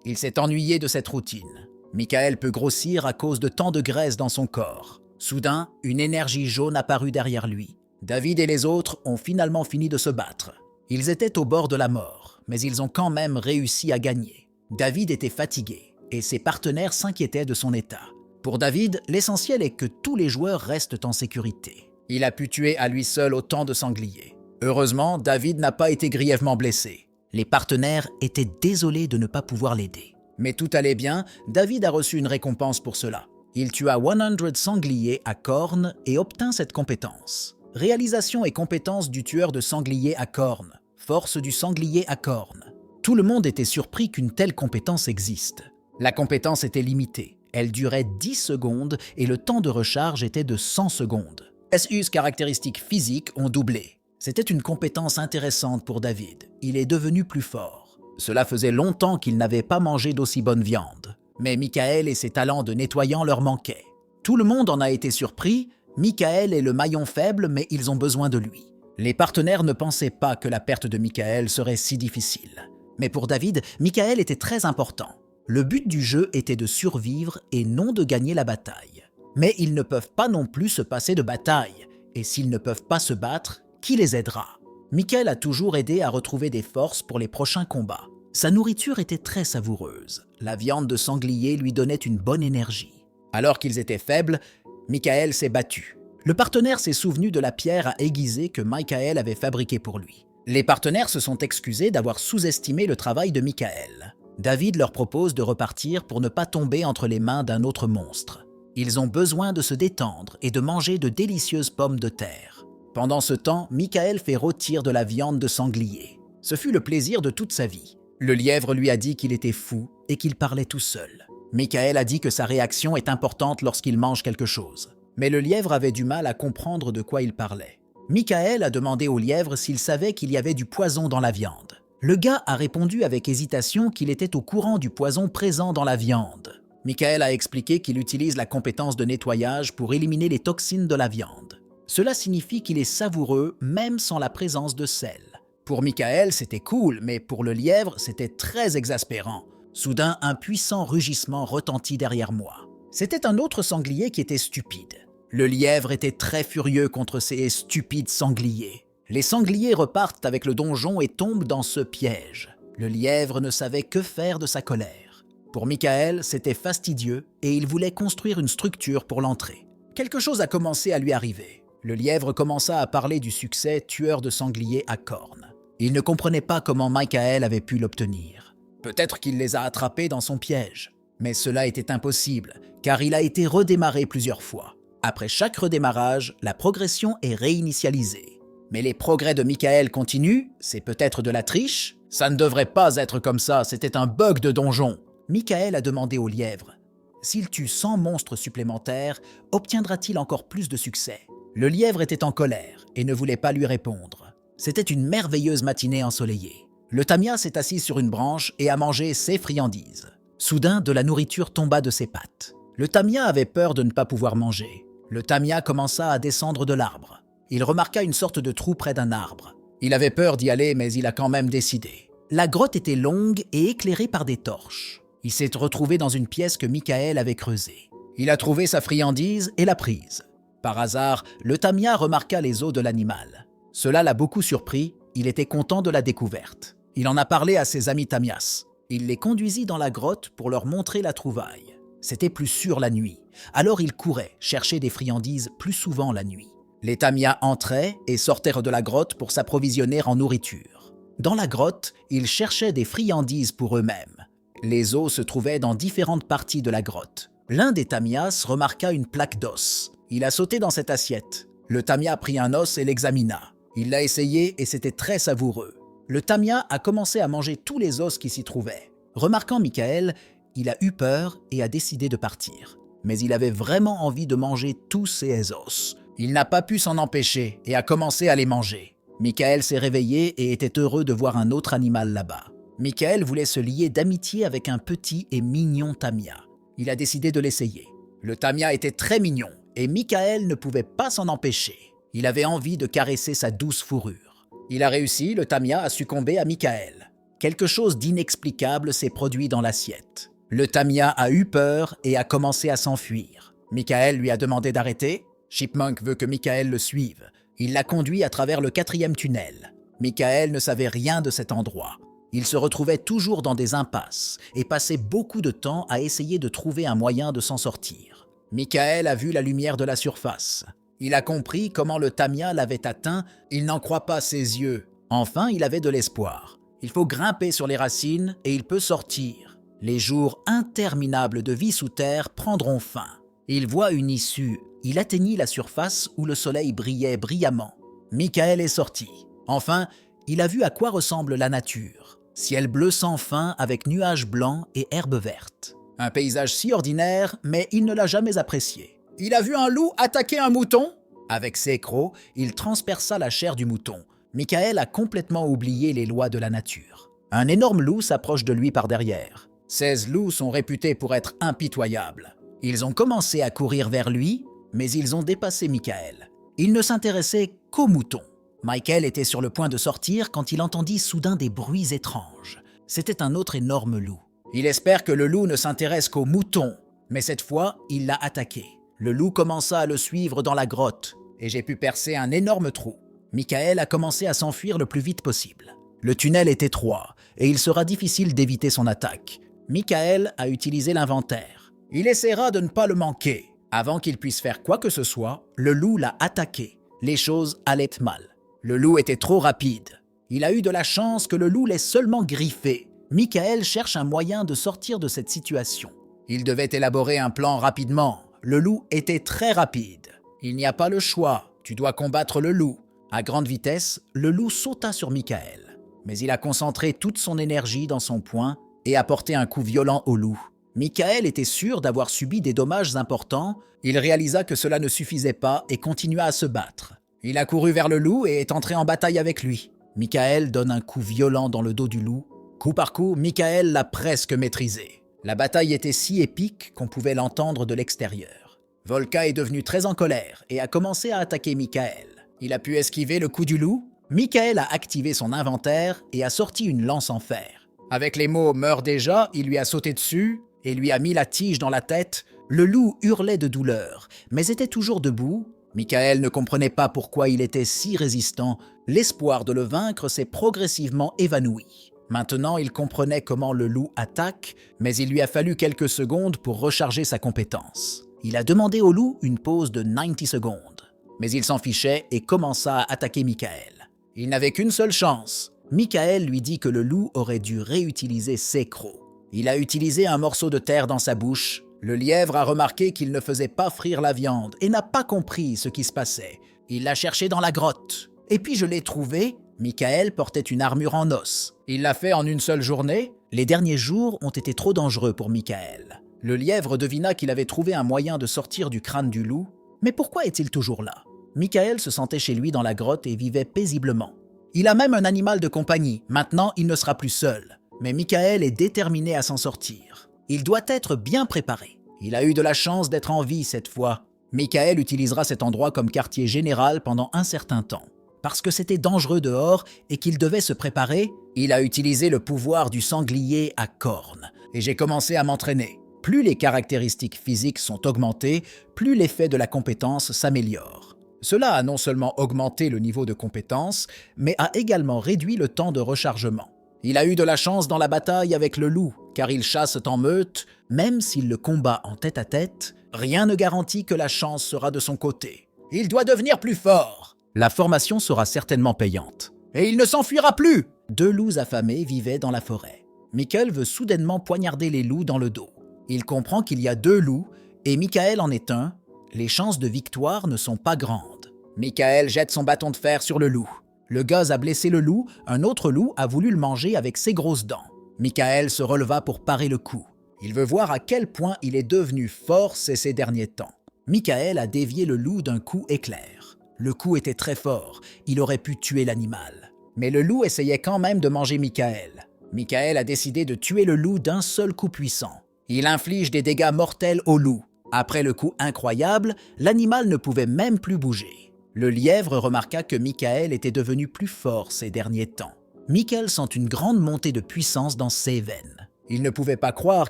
Il s'est ennuyé de cette routine. Michael peut grossir à cause de tant de graisse dans son corps. Soudain, une énergie jaune apparut derrière lui. David et les autres ont finalement fini de se battre. Ils étaient au bord de la mort, mais ils ont quand même réussi à gagner. David était fatigué et ses partenaires s'inquiétaient de son état. Pour David, l'essentiel est que tous les joueurs restent en sécurité. Il a pu tuer à lui seul autant de sangliers. Heureusement, David n'a pas été grièvement blessé. Les partenaires étaient désolés de ne pas pouvoir l'aider. Mais tout allait bien, David a reçu une récompense pour cela. Il tua 100 sangliers à cornes et obtint cette compétence. Réalisation et compétence du tueur de sangliers à cornes. Force du sanglier à cornes. Tout le monde était surpris qu'une telle compétence existe. La compétence était limitée. Elle durait 10 secondes et le temps de recharge était de 100 secondes. SU's caractéristiques physiques ont doublé. C'était une compétence intéressante pour David. Il est devenu plus fort. Cela faisait longtemps qu'il n'avait pas mangé d'aussi bonne viande. Mais Michael et ses talents de nettoyant leur manquaient. Tout le monde en a été surpris. Michael est le maillon faible, mais ils ont besoin de lui. Les partenaires ne pensaient pas que la perte de Michael serait si difficile. Mais pour David, Michael était très important. Le but du jeu était de survivre et non de gagner la bataille. Mais ils ne peuvent pas non plus se passer de bataille. Et s'ils ne peuvent pas se battre, qui les aidera? Michael a toujours aidé à retrouver des forces pour les prochains combats. Sa nourriture était très savoureuse. La viande de sanglier lui donnait une bonne énergie. Alors qu'ils étaient faibles, Michael s'est battu. Le partenaire s'est souvenu de la pierre à aiguiser que Michael avait fabriquée pour lui. Les partenaires se sont excusés d'avoir sous-estimé le travail de Michael. David leur propose de repartir pour ne pas tomber entre les mains d'un autre monstre. Ils ont besoin de se détendre et de manger de délicieuses pommes de terre. Pendant ce temps, Michael fait rôtir de la viande de sanglier. Ce fut le plaisir de toute sa vie. Le lièvre lui a dit qu'il était fou et qu'il parlait tout seul. Michael a dit que sa réaction est importante lorsqu'il mange quelque chose. Mais le lièvre avait du mal à comprendre de quoi il parlait. Michael a demandé au lièvre s'il savait qu'il y avait du poison dans la viande. Le gars a répondu avec hésitation qu'il était au courant du poison présent dans la viande. Michael a expliqué qu'il utilise la compétence de nettoyage pour éliminer les toxines de la viande. Cela signifie qu'il est savoureux même sans la présence de sel. Pour Michael, c'était cool, mais pour le lièvre, c'était très exaspérant. Soudain, un puissant rugissement retentit derrière moi. C'était un autre sanglier qui était stupide. Le lièvre était très furieux contre ces stupides sangliers. Les sangliers repartent avec le donjon et tombent dans ce piège. Le lièvre ne savait que faire de sa colère. Pour Michael, c'était fastidieux et il voulait construire une structure pour l'entrée. Quelque chose a commencé à lui arriver. Le lièvre commença à parler du succès tueur de sangliers à cornes. Il ne comprenait pas comment Michael avait pu l'obtenir. Peut-être qu'il les a attrapés dans son piège. Mais cela était impossible, car il a été redémarré plusieurs fois. Après chaque redémarrage, la progression est réinitialisée. Mais les progrès de Michael continuent, c'est peut-être de la triche? Ça ne devrait pas être comme ça, c'était un bug de donjon. Michael a demandé au lièvre. S'il tue 100 monstres supplémentaires, obtiendra-t-il encore plus de succès? Le lièvre était en colère et ne voulait pas lui répondre. C'était une merveilleuse matinée ensoleillée. Le tamia s'est assis sur une branche et a mangé ses friandises. Soudain, de la nourriture tomba de ses pattes. Le tamia avait peur de ne pas pouvoir manger. Le tamia commença à descendre de l'arbre. Il remarqua une sorte de trou près d'un arbre. Il avait peur d'y aller, mais il a quand même décidé. La grotte était longue et éclairée par des torches. Il s'est retrouvé dans une pièce que Michael avait creusée. Il a trouvé sa friandise et l'a prise. Par hasard, le tamia remarqua les os de l'animal. Cela l'a beaucoup surpris, il était content de la découverte. Il en a parlé à ses amis tamias. Il les conduisit dans la grotte pour leur montrer la trouvaille. C'était plus sûr la nuit, alors il courait chercher des friandises plus souvent la nuit. Les tamias entraient et sortaient de la grotte pour s'approvisionner en nourriture. Dans la grotte, ils cherchaient des friandises pour eux-mêmes. Les os se trouvaient dans différentes parties de la grotte. L'un des tamias remarqua une plaque d'os. Il a sauté dans cette assiette. Le tamia prit un os et l'examina. Il l'a essayé et c'était très savoureux. Le tamia a commencé à manger tous les os qui s'y trouvaient. Remarquant Michael, il a eu peur et a décidé de partir. Mais il avait vraiment envie de manger tous ces os. Il n'a pas pu s'en empêcher et a commencé à les manger. Michael s'est réveillé et était heureux de voir un autre animal là-bas. Michael voulait se lier d'amitié avec un petit et mignon tamia. Il a décidé de l'essayer. Le tamia était très mignon et Michael ne pouvait pas s'en empêcher. Il avait envie de caresser sa douce fourrure. Il a réussi, le tamia a succombé à Michael. Quelque chose d'inexplicable s'est produit dans l'assiette. Le tamia a eu peur et a commencé à s'enfuir. Michael lui a demandé d'arrêter. Chipmunk veut que Michael le suive. Il l'a conduit à travers le 4e tunnel. Michael ne savait rien de cet endroit. Il se retrouvait toujours dans des impasses et passait beaucoup de temps à essayer de trouver un moyen de s'en sortir. Michael a vu la lumière de la surface. Il a compris comment le tamia l'avait atteint, il n'en croit pas ses yeux. Enfin, il avait de l'espoir. Il faut grimper sur les racines et il peut sortir. Les jours interminables de vie sous terre prendront fin. Il voit une issue. Il atteignit la surface où le soleil brillait brillamment. Michael est sorti. Enfin, il a vu à quoi ressemble la nature. Ciel bleu sans fin avec nuages blancs et herbes vertes. Un paysage si ordinaire, mais il ne l'a jamais apprécié. Il a vu un loup attaquer un mouton. Avec ses crocs, il transperça la chair du mouton. Michael a complètement oublié les lois de la nature. Un énorme loup s'approche de lui par derrière. 16 loups sont réputés pour être impitoyables. Ils ont commencé à courir vers lui, mais ils ont dépassé Michael. Il ne s'intéressait qu'aux moutons. Michael était sur le point de sortir quand il entendit soudain des bruits étranges. C'était un autre énorme loup. Il espère que le loup ne s'intéresse qu'aux moutons, mais cette fois, il l'a attaqué. Le loup commença à le suivre dans la grotte, et j'ai pu percer un énorme trou. Michael a commencé à s'enfuir le plus vite possible. Le tunnel est étroit, et il sera difficile d'éviter son attaque. Michael a utilisé l'inventaire. Il essaiera de ne pas le manquer. Avant qu'il puisse faire quoi que ce soit, le loup l'a attaqué. Les choses allaient mal. Le loup était trop rapide. Il a eu de la chance que le loup l'ait seulement griffé. Michael cherche un moyen de sortir de cette situation. Il devait élaborer un plan rapidement. Le loup était très rapide. Il n'y a pas le choix, tu dois combattre le loup. À grande vitesse, le loup sauta sur Michael. Mais il a concentré toute son énergie dans son poing et a porté un coup violent au loup. Michael était sûr d'avoir subi des dommages importants. Il réalisa que cela ne suffisait pas et continua à se battre. Il a couru vers le loup et est entré en bataille avec lui. Michael donne un coup violent dans le dos du loup. Coup par coup, Michael l'a presque maîtrisé. La bataille était si épique qu'on pouvait l'entendre de l'extérieur. Volka est devenu très en colère et a commencé à attaquer Michael. Il a pu esquiver le coup du loup. Michael a activé son inventaire et a sorti une lance en fer. Avec les mots « meurs déjà », il lui a sauté dessus et lui a mis la tige dans la tête. Le loup hurlait de douleur, mais était toujours debout. Michael ne comprenait pas pourquoi il était si résistant. L'espoir de le vaincre s'est progressivement évanoui. Maintenant, il comprenait comment le loup attaque, mais il lui a fallu quelques secondes pour recharger sa compétence. Il a demandé au loup une pause de 90 secondes, mais il s'en fichait et commença à attaquer Michael. Il n'avait qu'une seule chance. Michael lui dit que le loup aurait dû réutiliser ses crocs. Il a utilisé un morceau de terre dans sa bouche. Le lièvre a remarqué qu'il ne faisait pas frire la viande et n'a pas compris ce qui se passait. Il l'a cherché dans la grotte. Et puis je l'ai trouvé. Michael portait une armure en os. Il l'a fait en une seule journée. Les derniers jours ont été trop dangereux pour Michael. Le lièvre devina qu'il avait trouvé un moyen de sortir du crâne du loup. Mais pourquoi est-il toujours là? Michael se sentait chez lui dans la grotte et vivait paisiblement. Il a même un animal de compagnie. Maintenant, il ne sera plus seul. Mais Michael est déterminé à s'en sortir. Il doit être bien préparé. Il a eu de la chance d'être en vie cette fois. Michael utilisera cet endroit comme quartier général pendant un certain temps. Parce que c'était dangereux dehors et qu'il devait se préparer, il a utilisé le pouvoir du sanglier à cornes. Et j'ai commencé à m'entraîner. Plus les caractéristiques physiques sont augmentées, plus l'effet de la compétence s'améliore. Cela a non seulement augmenté le niveau de compétence, mais a également réduit le temps de rechargement. Il a eu de la chance dans la bataille avec le loup, car il chasse en meute. Même s'il le combat en tête-à-tête, rien ne garantit que la chance sera de son côté. Il doit devenir plus fort. La formation sera certainement payante. Et il ne s'enfuira plus. 2 loups affamés vivaient dans la forêt. Michael veut soudainement poignarder les loups dans le dos. Il comprend qu'il y a 2 loups, et Michael en est un. Les chances de victoire ne sont pas grandes. Michael jette son bâton de fer sur le loup. Le gaz a blessé le loup, un autre loup a voulu le manger avec ses grosses dents. Michael se releva pour parer le coup. Il veut voir à quel point il est devenu fort ces derniers temps. Michael a dévié le loup d'un coup éclair. Le coup était très fort, il aurait pu tuer l'animal. Mais le loup essayait quand même de manger Michael. Michael a décidé de tuer le loup d'un seul coup puissant. Il inflige des dégâts mortels au loup. Après le coup incroyable, l'animal ne pouvait même plus bouger. Le lièvre remarqua que Michael était devenu plus fort ces derniers temps. Michael sent une grande montée de puissance dans ses veines. Il ne pouvait pas croire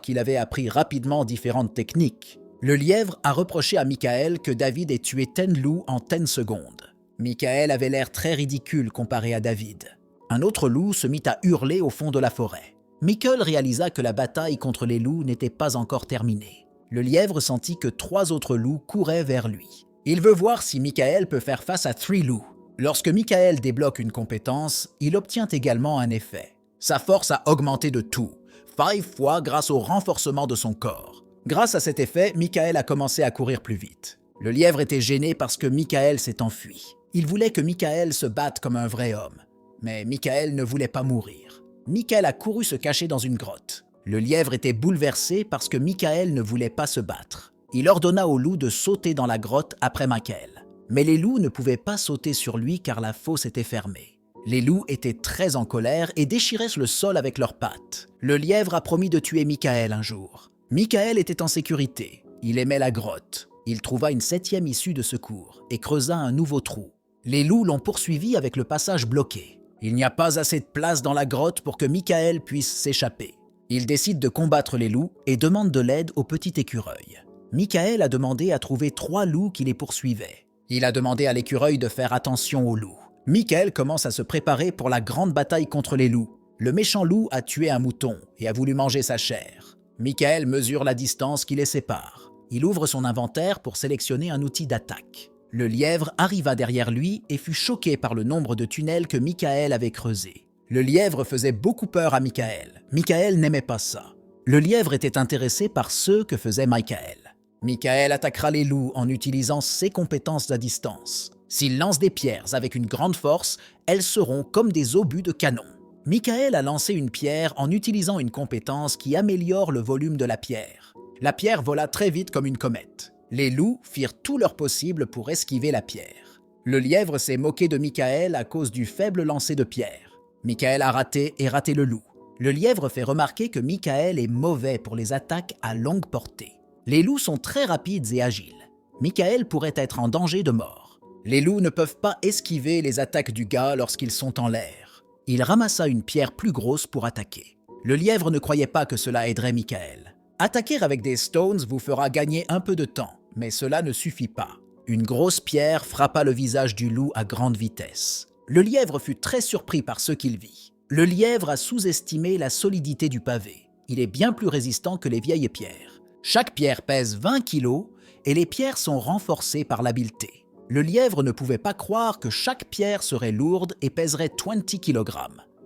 qu'il avait appris rapidement différentes techniques. Le lièvre a reproché à Michael que David ait tué 10 loups en 10 secondes. Michael avait l'air très ridicule comparé à David. Un autre loup se mit à hurler au fond de la forêt. Michael réalisa que la bataille contre les loups n'était pas encore terminée. Le lièvre sentit que 3 autres loups couraient vers lui. Il veut voir si Michael peut faire face à 3 loups. Lorsque Michael débloque une compétence, il obtient également un effet. Sa force a augmenté de tout, 5 fois grâce au renforcement de son corps. Grâce à cet effet, Michael a commencé à courir plus vite. Le lièvre était gêné parce que Michael s'est enfui. Il voulait que Michael se batte comme un vrai homme. Mais Michael ne voulait pas mourir. Michael a couru se cacher dans une grotte. Le lièvre était bouleversé parce que Michael ne voulait pas se battre. Il ordonna aux loups de sauter dans la grotte après Michael. Mais les loups ne pouvaient pas sauter sur lui car la fosse était fermée. Les loups étaient très en colère et déchiraient le sol avec leurs pattes. Le lièvre a promis de tuer Michael un jour. Michael était en sécurité. Il aimait la grotte. Il trouva une 7e issue de secours et creusa un nouveau trou. Les loups l'ont poursuivi avec le passage bloqué. Il n'y a pas assez de place dans la grotte pour que Michael puisse s'échapper. Il décide de combattre les loups et demande de l'aide au petit écureuil. Michael a demandé à trouver 3 loups qui les poursuivaient. Il a demandé à l'écureuil de faire attention aux loups. Michael commence à se préparer pour la grande bataille contre les loups. Le méchant loup a tué un mouton et a voulu manger sa chair. Michael mesure la distance qui les sépare. Il ouvre son inventaire pour sélectionner un outil d'attaque. Le lièvre arriva derrière lui et fut choqué par le nombre de tunnels que Michael avait creusés. Le lièvre faisait beaucoup peur à Michael. Michael n'aimait pas ça. Le lièvre était intéressé par ce que faisait Michael. Michael attaquera les loups en utilisant ses compétences à distance. S'il lance des pierres avec une grande force, elles seront comme des obus de canon. Michael a lancé une pierre en utilisant une compétence qui améliore le volume de la pierre. La pierre vola très vite comme une comète. Les loups firent tout leur possible pour esquiver la pierre. Le lièvre s'est moqué de Michael à cause du faible lancer de pierre. Michael a raté et raté le loup. Le lièvre fait remarquer que Michael est mauvais pour les attaques à longue portée. Les loups sont très rapides et agiles. Michael pourrait être en danger de mort. Les loups ne peuvent pas esquiver les attaques du gars lorsqu'ils sont en l'air. Il ramassa une pierre plus grosse pour attaquer. Le lièvre ne croyait pas que cela aiderait Michael. Attaquer avec des stones vous fera gagner un peu de temps, mais cela ne suffit pas. Une grosse pierre frappa le visage du loup à grande vitesse. Le lièvre fut très surpris par ce qu'il vit. Le lièvre a sous-estimé la solidité du pavé. Il est bien plus résistant que les vieilles pierres. Chaque pierre pèse 20 kilos et les pierres sont renforcées par l'habileté. Le lièvre ne pouvait pas croire que chaque pierre serait lourde et pèserait 20 kg.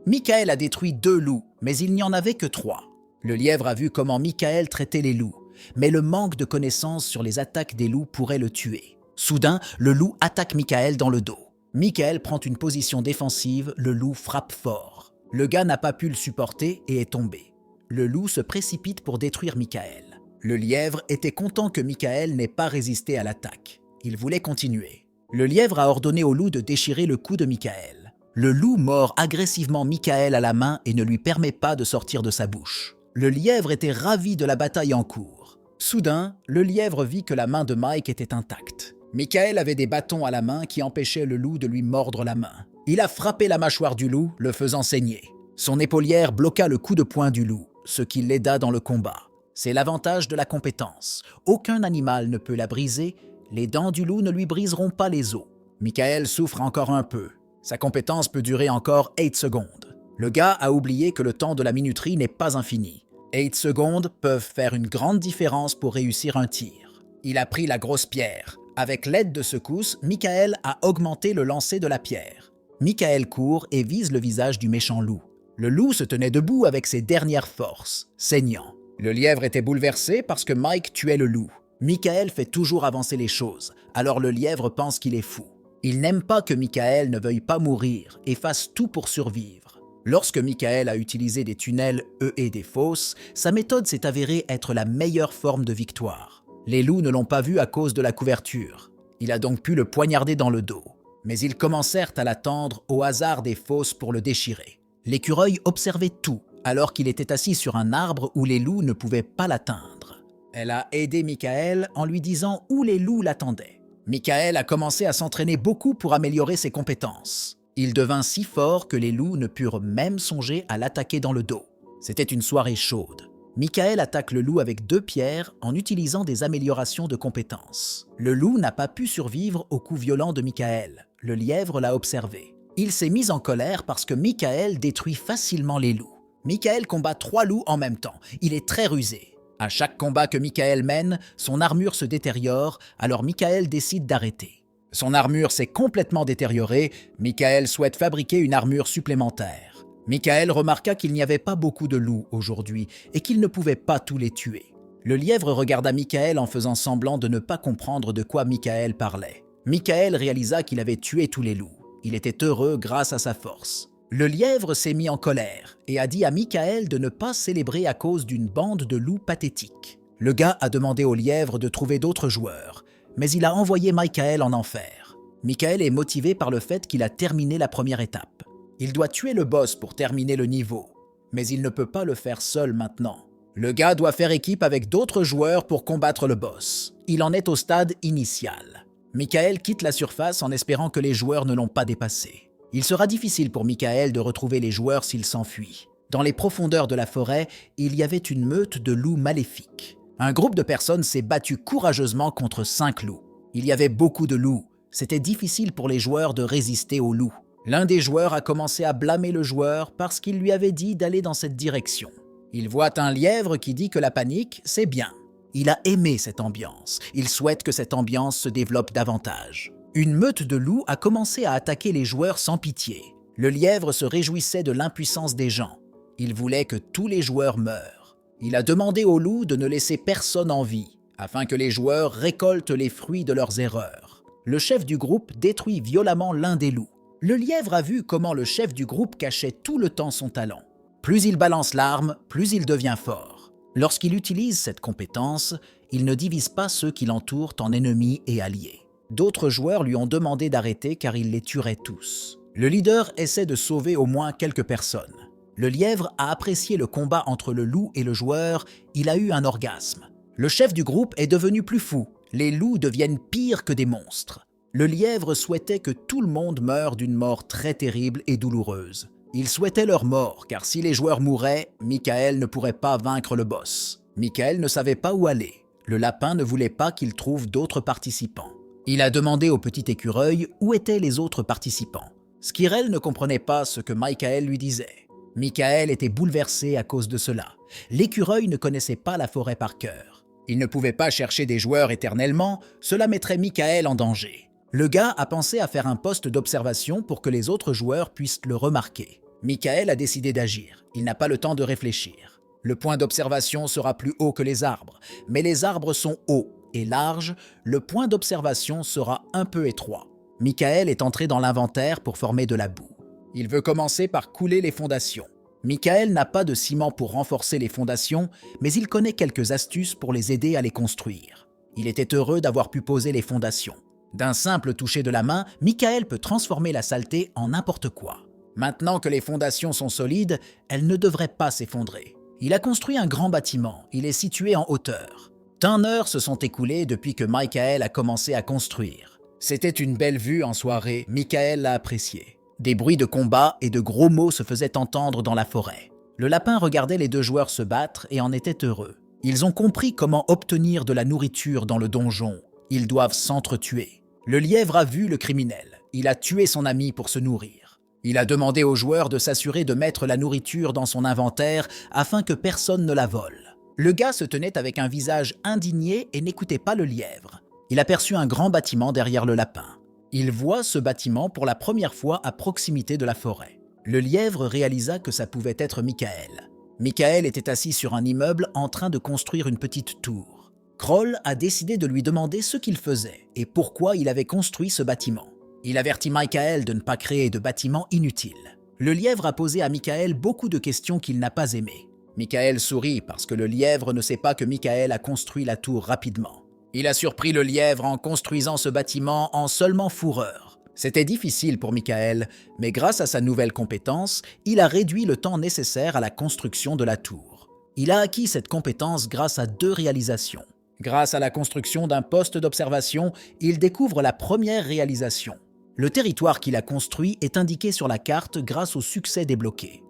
Michael a détruit 2 loups, mais il n'y en avait que 3. Le lièvre a vu comment Michael traitait les loups, mais le manque de connaissances sur les attaques des loups pourrait le tuer. Soudain, le loup attaque Michael dans le dos. Michael prend une position défensive, le loup frappe fort. Le gars n'a pas pu le supporter et est tombé. Le loup se précipite pour détruire Michael. Le lièvre était content que Michael n'ait pas résisté à l'attaque. Il voulait continuer. Le lièvre a ordonné au loup de déchirer le cou de Michael. Le loup mord agressivement Michael à la main et ne lui permet pas de sortir de sa bouche. Le lièvre était ravi de la bataille en cours. Soudain, le lièvre vit que la main de Mike était intacte. Michael avait des bâtons à la main qui empêchaient le loup de lui mordre la main. Il a frappé la mâchoire du loup, le faisant saigner. Son épaulière bloqua le coup de poing du loup, ce qui l'aida dans le combat. C'est l'avantage de la compétence. Aucun animal ne peut la briser, les dents du loup ne lui briseront pas les os. Michael souffre encore un peu. Sa compétence peut durer encore 8 secondes. Le gars a oublié que le temps de la minuterie n'est pas infini. 8 secondes peuvent faire une grande différence pour réussir un tir. Il a pris la grosse pierre. Avec l'aide de secousses, Michael a augmenté le lancer de la pierre. Michael court et vise le visage du méchant loup. Le loup se tenait debout avec ses dernières forces, saignant. Le lièvre était bouleversé parce que Mike tuait le loup. Michael fait toujours avancer les choses, alors le lièvre pense qu'il est fou. Il n'aime pas que Michael ne veuille pas mourir et fasse tout pour survivre. Lorsque Michael a utilisé des tunnels et des fosses, sa méthode s'est avérée être la meilleure forme de victoire. Les loups ne l'ont pas vu à cause de la couverture. Il a donc pu le poignarder dans le dos. Mais ils commencèrent à l'attendre au hasard des fosses pour le déchirer. L'écureuil observait tout, alors qu'il était assis sur un arbre où les loups ne pouvaient pas l'atteindre. Elle a aidé Michael en lui disant où les loups l'attendaient. Michael a commencé à s'entraîner beaucoup pour améliorer ses compétences. Il devint si fort que les loups ne purent même songer à l'attaquer dans le dos. C'était une soirée chaude. Michael attaque le loup avec 2 pierres en utilisant des améliorations de compétences. Le loup n'a pas pu survivre au coup violent de Michael. Le lièvre l'a observé. Il s'est mis en colère parce que Michael détruit facilement les loups. Michael combat 3 loups en même temps. Il est très rusé. À chaque combat que Michael mène, son armure se détériore, alors Michael décide d'arrêter. Son armure s'est complètement détériorée. Michael souhaite fabriquer une armure supplémentaire. Michael remarqua qu'il n'y avait pas beaucoup de loups aujourd'hui et qu'il ne pouvait pas tous les tuer. Le lièvre regarda Michael en faisant semblant de ne pas comprendre de quoi Michael parlait. Michael réalisa qu'il avait tué tous les loups. Il était heureux grâce à sa force. Le lièvre s'est mis en colère et a dit à Michael de ne pas célébrer à cause d'une bande de loups pathétiques. Le gars a demandé au lièvre de trouver d'autres joueurs, mais il a envoyé Michael en enfer. Michael est motivé par le fait qu'il a terminé la première étape. Il doit tuer le boss pour terminer le niveau, mais il ne peut pas le faire seul maintenant. Le gars doit faire équipe avec d'autres joueurs pour combattre le boss. Il en est au stade initial. Michael quitte la surface en espérant que les joueurs ne l'ont pas dépassé. Il sera difficile pour Michael de retrouver les joueurs s'il s'enfuit. Dans les profondeurs de la forêt, il y avait une meute de loups maléfiques. Un groupe de personnes s'est battu courageusement contre 5 loups. Il y avait beaucoup de loups. C'était difficile pour les joueurs de résister aux loups. L'un des joueurs a commencé à blâmer le joueur parce qu'il lui avait dit d'aller dans cette direction. Il voit un lièvre qui dit que la panique, c'est bien. Il a aimé cette ambiance. Il souhaite que cette ambiance se développe davantage. Une meute de loups a commencé à attaquer les joueurs sans pitié. Le lièvre se réjouissait de l'impuissance des gens. Il voulait que tous les joueurs meurent. Il a demandé aux loups de ne laisser personne en vie, afin que les joueurs récoltent les fruits de leurs erreurs. Le chef du groupe détruit violemment l'un des loups. Le lièvre a vu comment le chef du groupe cachait tout le temps son talent. Plus il balance l'arme, plus il devient fort. Lorsqu'il utilise cette compétence, il ne divise pas ceux qui l'entourent en ennemis et alliés. D'autres joueurs lui ont demandé d'arrêter car il les tuerait tous. Le leader essaie de sauver au moins quelques personnes. Le lièvre a apprécié le combat entre le loup et le joueur, il a eu un orgasme. Le chef du groupe est devenu plus fou, les loups deviennent pires que des monstres. Le lièvre souhaitait que tout le monde meure d'une mort très terrible et douloureuse. Il souhaitait leur mort, car si les joueurs mouraient, Michael ne pourrait pas vaincre le boss. Michael ne savait pas où aller. Le lapin ne voulait pas qu'il trouve d'autres participants. Il a demandé au petit écureuil où étaient les autres participants. Skirrel ne comprenait pas ce que Michael lui disait. Michael était bouleversé à cause de cela. L'écureuil ne connaissait pas la forêt par cœur. Il ne pouvait pas chercher des joueurs éternellement, cela mettrait Michael en danger. Le gars a pensé à faire un poste d'observation pour que les autres joueurs puissent le remarquer. Michael a décidé d'agir. Il n'a pas le temps de réfléchir. Le point d'observation sera plus haut que les arbres, mais les arbres sont hauts et larges, le point d'observation sera un peu étroit. Michael est entré dans l'inventaire pour former de la boue. Il veut commencer par couler les fondations. Michael n'a pas de ciment pour renforcer les fondations, mais il connaît quelques astuces pour les aider à les construire. Il était heureux d'avoir pu poser les fondations. D'un simple toucher de la main, Michael peut transformer la saleté en n'importe quoi. Maintenant que les fondations sont solides, elles ne devraient pas s'effondrer. Il a construit un grand bâtiment, il est situé en hauteur. Tant d'heures se sont écoulées depuis que Michael a commencé à construire. C'était une belle vue en soirée, Michael l'a apprécié. Des bruits de combat et de gros mots se faisaient entendre dans la forêt. Le lapin regardait les deux joueurs se battre et en était heureux. Ils ont compris comment obtenir de la nourriture dans le donjon. Ils doivent s'entretuer. Le lièvre a vu le criminel. Il a tué son ami pour se nourrir. Il a demandé aux joueurs de s'assurer de mettre la nourriture dans son inventaire afin que personne ne la vole. Le gars se tenait avec un visage indigné et n'écoutait pas le lièvre. Il aperçut un grand bâtiment derrière le lapin. Il voit ce bâtiment pour la première fois à proximité de la forêt. Le lièvre réalisa que ça pouvait être Michael. Michael était assis sur un immeuble en train de construire une petite tour. Kroll a décidé de lui demander ce qu'il faisait et pourquoi il avait construit ce bâtiment. Il avertit Michael de ne pas créer de bâtiments inutiles. Le lièvre a posé à Michael beaucoup de questions qu'il n'a pas aimées. Michael sourit parce que le lièvre ne sait pas que Michael a construit la tour rapidement. Il a surpris le lièvre en construisant ce bâtiment en seulement 4 heures. C'était difficile pour Michael, mais grâce à sa nouvelle compétence, il a réduit le temps nécessaire à la construction de la tour. Il a acquis cette compétence grâce à 2 réalisations. Grâce à la construction d'un poste d'observation, il découvre la première réalisation. Le territoire qu'il a construit est indiqué sur la carte grâce au succès débloqué.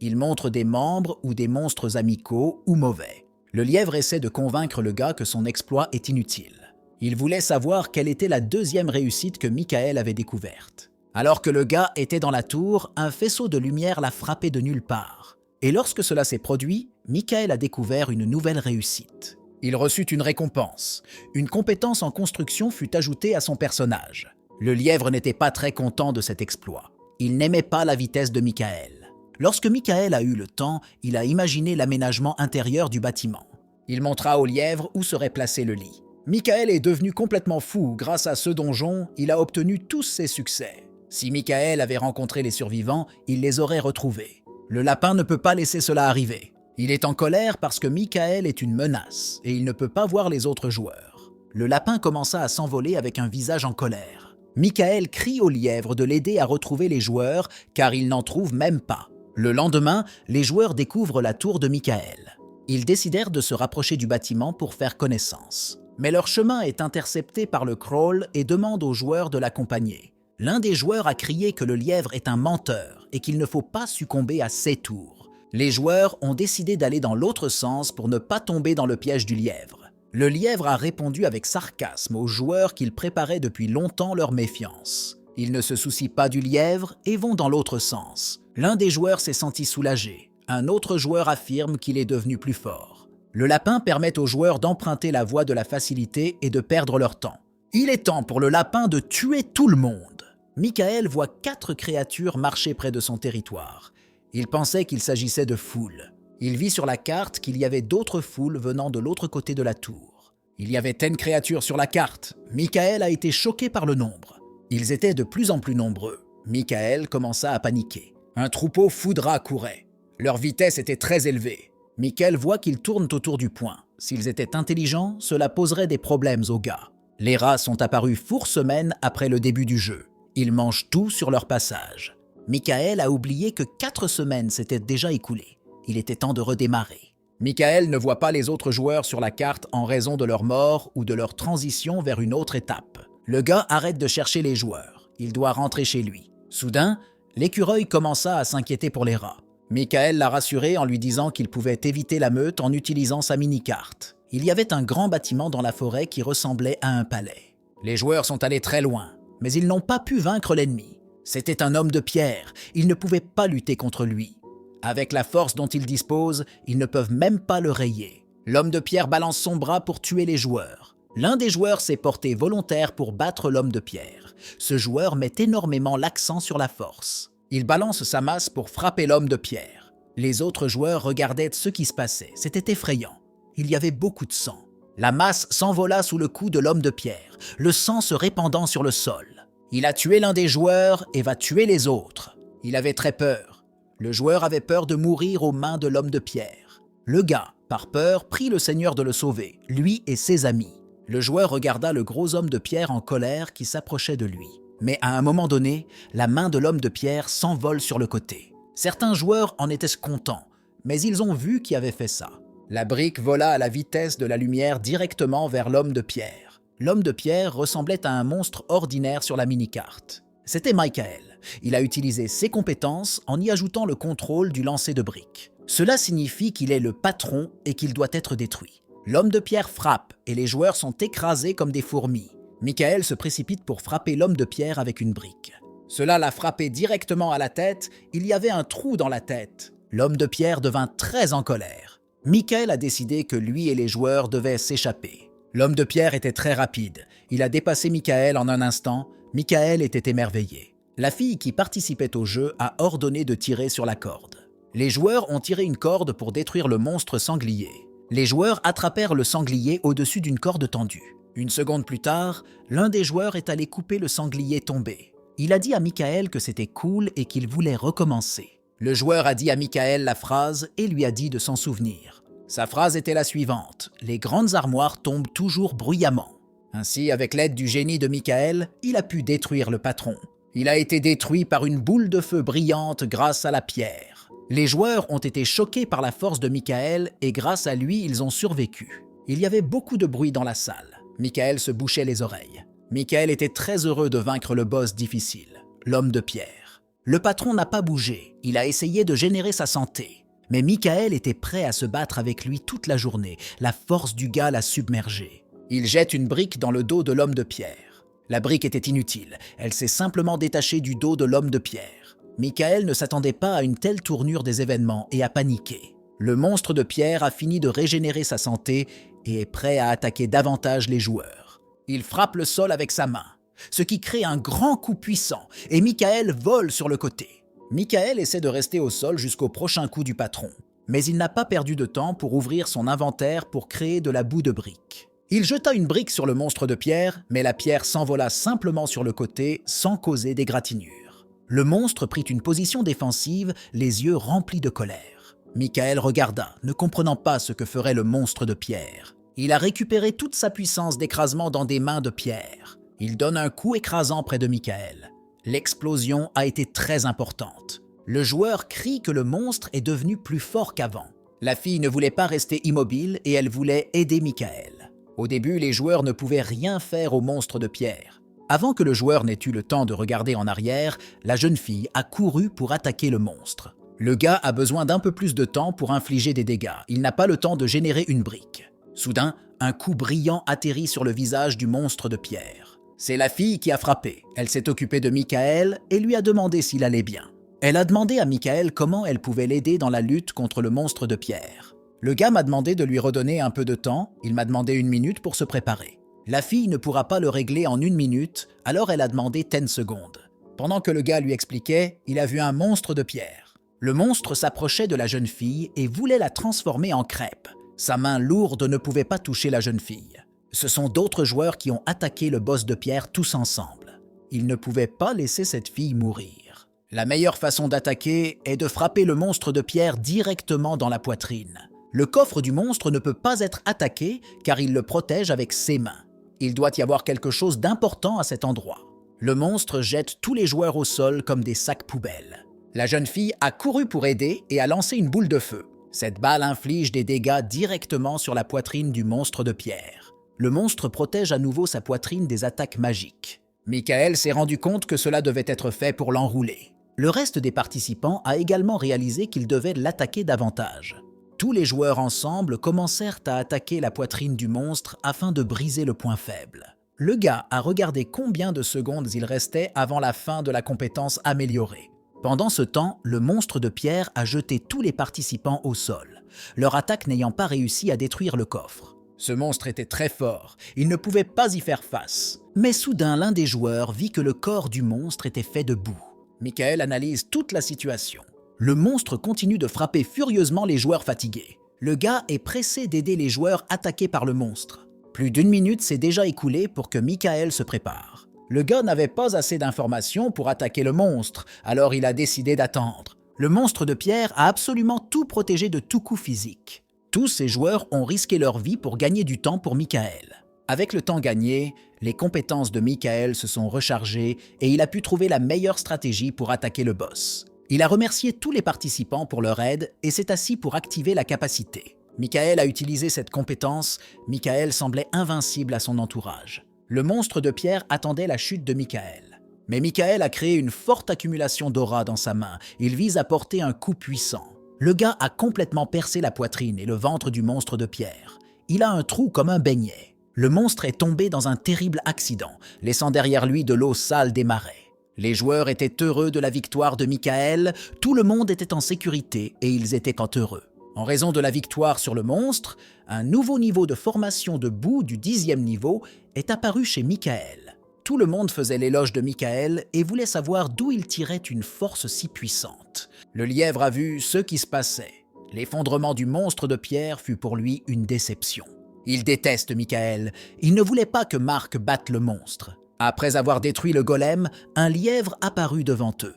Il montre des membres ou des monstres amicaux ou mauvais. Le lièvre essaie de convaincre le gars que son exploit est inutile. Il voulait savoir quelle était la 2e réussite que Michael avait découverte. Alors que le gars était dans la tour, un faisceau de lumière l'a frappé de nulle part. Et lorsque cela s'est produit, Michael a découvert une nouvelle réussite. Il reçut une récompense. Une compétence en construction fut ajoutée à son personnage. Le lièvre n'était pas très content de cet exploit. Il n'aimait pas la vitesse de Michael. Lorsque Michael a eu le temps, il a imaginé l'aménagement intérieur du bâtiment. Il montra au lièvre où serait placé le lit. Michael est devenu complètement fou. Grâce à ce donjon, il a obtenu tous ses succès. Si Michael avait rencontré les survivants, il les aurait retrouvés. Le lapin ne peut pas laisser cela arriver. Il est en colère parce que Michael est une menace et il ne peut pas voir les autres joueurs. Le lapin commença à s'envoler avec un visage en colère. Michael crie au lièvre de l'aider à retrouver les joueurs car il n'en trouve même pas. Le lendemain, les joueurs découvrent la tour de Michael. Ils décidèrent de se rapprocher du bâtiment pour faire connaissance. Mais leur chemin est intercepté par le Kroll et demande aux joueurs de l'accompagner. L'un des joueurs a crié que le lièvre est un menteur et qu'il ne faut pas succomber à ses tours. Les joueurs ont décidé d'aller dans l'autre sens pour ne pas tomber dans le piège du lièvre. Le lièvre a répondu avec sarcasme aux joueurs qu'il préparait depuis longtemps leur méfiance. Ils ne se soucient pas du lièvre et vont dans l'autre sens. L'un des joueurs s'est senti soulagé. Un autre joueur affirme qu'il est devenu plus fort. Le lapin permet aux joueurs d'emprunter la voie de la facilité et de perdre leur temps. Il est temps pour le lapin de tuer tout le monde. Michael voit 4 créatures marcher près de son territoire. Il pensait qu'il s'agissait de foules. Il vit sur la carte qu'il y avait d'autres foules venant de l'autre côté de la tour. Il y avait 10 créatures sur la carte. Michael a été choqué par le nombre. Ils étaient de plus en plus nombreux. Michael commença à paniquer. Un troupeau fou de rats courait. Leur vitesse était très élevée. Michael voit qu'ils tournent autour du point. S'ils étaient intelligents, cela poserait des problèmes aux gars. Les rats sont apparus four semaines après le début du jeu. Ils mangent tout sur leur passage. Michael a oublié que 4 semaines s'étaient déjà écoulées. Il était temps de redémarrer. Michael ne voit pas les autres joueurs sur la carte en raison de leur mort ou de leur transition vers une autre étape. Le gars arrête de chercher les joueurs. Il doit rentrer chez lui. Soudain, l'écureuil commença à s'inquiéter pour les rats. Michael l'a rassuré en lui disant qu'il pouvait éviter la meute en utilisant sa mini-carte. Il y avait un grand bâtiment dans la forêt qui ressemblait à un palais. Les joueurs sont allés très loin, mais ils n'ont pas pu vaincre l'ennemi. C'était un homme de pierre, ils ne pouvaient pas lutter contre lui. Avec la force dont ils disposent, ils ne peuvent même pas le rayer. L'homme de pierre balance son bras pour tuer les joueurs. L'un des joueurs s'est porté volontaire pour battre l'homme de pierre. Ce joueur met énormément l'accent sur la force. Il balance sa masse pour frapper l'homme de pierre. Les autres joueurs regardaient ce qui se passait. C'était effrayant. Il y avait beaucoup de sang. La masse s'envola sous le coup de l'homme de pierre, le sang se répandant sur le sol. Il a tué l'un des joueurs et va tuer les autres. Il avait très peur. Le joueur avait peur de mourir aux mains de l'homme de pierre. Le gars, par peur, prie le Seigneur de le sauver, lui et ses amis. Le joueur regarda le gros homme de pierre en colère qui s'approchait de lui. Mais à un moment donné, la main de l'homme de pierre s'envole sur le côté. Certains joueurs en étaient contents, mais ils ont vu qui avait fait ça. La brique vola à la vitesse de la lumière directement vers l'homme de pierre. L'homme de pierre ressemblait à un monstre ordinaire sur la mini-carte. C'était Michael. Il a utilisé ses compétences en y ajoutant le contrôle du lancer de briques. Cela signifie qu'il est le patron et qu'il doit être détruit. L'homme de pierre frappe et les joueurs sont écrasés comme des fourmis. Michael se précipite pour frapper l'homme de pierre avec une brique. Cela l'a frappé directement à la tête, il y avait un trou dans la tête. L'homme de pierre devint très en colère. Michael a décidé que lui et les joueurs devaient s'échapper. L'homme de pierre était très rapide. Il a dépassé Michael en un instant. Michael était émerveillé. La fille qui participait au jeu a ordonné de tirer sur la corde. Les joueurs ont tiré une corde pour détruire le monstre sanglier. Les joueurs attrapèrent le sanglier au-dessus d'une corde tendue. Une seconde plus tard, l'un des joueurs est allé couper le sanglier tombé. Il a dit à Michael que c'était cool et qu'il voulait recommencer. Le joueur a dit à Michael la phrase et lui a dit de s'en souvenir. Sa phrase était la suivante: « Les grandes armoires tombent toujours bruyamment. » Ainsi, avec l'aide du génie de Michael, il a pu détruire le patron. Il a été détruit par une boule de feu brillante grâce à la pierre. Les joueurs ont été choqués par la force de Michael et grâce à lui, ils ont survécu. Il y avait beaucoup de bruit dans la salle. Michael se bouchait les oreilles. Michael était très heureux de vaincre le boss difficile, l'homme de pierre. Le patron n'a pas bougé, il a essayé de générer sa santé. Mais Michael était prêt à se battre avec lui toute la journée, la force du gars l'a submergé. Il jette une brique dans le dos de l'homme de pierre. La brique était inutile, elle s'est simplement détachée du dos de l'homme de pierre. Michael ne s'attendait pas à une telle tournure des événements et a paniqué. Le monstre de pierre a fini de régénérer sa santé et est prêt à attaquer davantage les joueurs. Il frappe le sol avec sa main, ce qui crée un grand coup puissant et Michael vole sur le côté. Michael essaie de rester au sol jusqu'au prochain coup du patron, mais il n'a pas perdu de temps pour ouvrir son inventaire pour créer de la boue de briques. Il jeta une brique sur le monstre de pierre, mais la pierre s'envola simplement sur le côté sans causer d'égratignure. Le monstre prit une position défensive, les yeux remplis de colère. Michael regarda, ne comprenant pas ce que ferait le monstre de pierre. Il a récupéré toute sa puissance d'écrasement dans des mains de pierre. Il donne un coup écrasant près de Michael. L'explosion a été très importante. Le joueur crie que le monstre est devenu plus fort qu'avant. La fille ne voulait pas rester immobile et elle voulait aider Michael. Au début, les joueurs ne pouvaient rien faire au monstre de pierre. Avant que le joueur n'ait eu le temps de regarder en arrière, la jeune fille a couru pour attaquer le monstre. Le gars a besoin d'un peu plus de temps pour infliger des dégâts. Il n'a pas le temps de générer une brique. Soudain, un coup brillant atterrit sur le visage du monstre de pierre. C'est la fille qui a frappé. Elle s'est occupée de Michael et lui a demandé s'il allait bien. Elle a demandé à Michael comment elle pouvait l'aider dans la lutte contre le monstre de pierre. Le gars m'a demandé de lui redonner un peu de temps. Il m'a demandé 1 minute pour se préparer. La fille ne pourra pas le régler en 1 minute, alors elle a demandé 10 secondes. Pendant que le gars lui expliquait, il a vu un monstre de pierre. Le monstre s'approchait de la jeune fille et voulait la transformer en crêpe. Sa main lourde ne pouvait pas toucher la jeune fille. Ce sont d'autres joueurs qui ont attaqué le boss de pierre tous ensemble. Il ne pouvait pas laisser cette fille mourir. La meilleure façon d'attaquer est de frapper le monstre de pierre directement dans la poitrine. Le coffre du monstre ne peut pas être attaqué car il le protège avec ses mains. Il doit y avoir quelque chose d'important à cet endroit. Le monstre jette tous les joueurs au sol comme des sacs poubelles. La jeune fille a couru pour aider et a lancé une boule de feu. Cette balle inflige des dégâts directement sur la poitrine du monstre de pierre. Le monstre protège à nouveau sa poitrine des attaques magiques. Michael s'est rendu compte que cela devait être fait pour l'enrouler. Le reste des participants a également réalisé qu'ils devaient l'attaquer davantage. Tous les joueurs ensemble commencèrent à attaquer la poitrine du monstre afin de briser le point faible. Le gars a regardé combien de secondes il restait avant la fin de la compétence améliorée. Pendant ce temps, le monstre de pierre a jeté tous les participants au sol, leur attaque n'ayant pas réussi à détruire le coffre. Ce monstre était très fort, il ne pouvait pas y faire face. Mais soudain, l'un des joueurs vit que le corps du monstre était fait de boue. Michael analyse toute la situation. Le monstre continue de frapper furieusement les joueurs fatigués. Le gars est pressé d'aider les joueurs attaqués par le monstre. Plus d'1 minute s'est déjà écoulée pour que Michael se prépare. Le gars n'avait pas assez d'informations pour attaquer le monstre, alors il a décidé d'attendre. Le monstre de pierre a absolument tout protégé de tout coup physique. Tous ces joueurs ont risqué leur vie pour gagner du temps pour Michael. Avec le temps gagné, les compétences de Michael se sont rechargées et il a pu trouver la meilleure stratégie pour attaquer le boss. Il a remercié tous les participants pour leur aide et s'est assis pour activer la capacité. Michael a utilisé cette compétence, Michael semblait invincible à son entourage. Le monstre de pierre attendait la chute de Michael. Mais Michael a créé une forte accumulation d'aura dans sa main, il vise à porter un coup puissant. Le gars a complètement percé la poitrine et le ventre du monstre de pierre. Il a un trou comme un beignet. Le monstre est tombé dans un terrible accident, laissant derrière lui de l'eau sale des marais. Les joueurs étaient heureux de la victoire de Michael, tout le monde était en sécurité et ils étaient heureux. En raison de la victoire sur le monstre, un nouveau niveau de formation de boue du 10e niveau est apparu chez Michael. Tout le monde faisait l'éloge de Michael et voulait savoir d'où il tirait une force si puissante. Le lièvre a vu ce qui se passait. L'effondrement du monstre de pierre fut pour lui une déception. Il déteste Michael, il ne voulait pas que Mark batte le monstre. Après avoir détruit le golem, un lièvre apparut devant eux.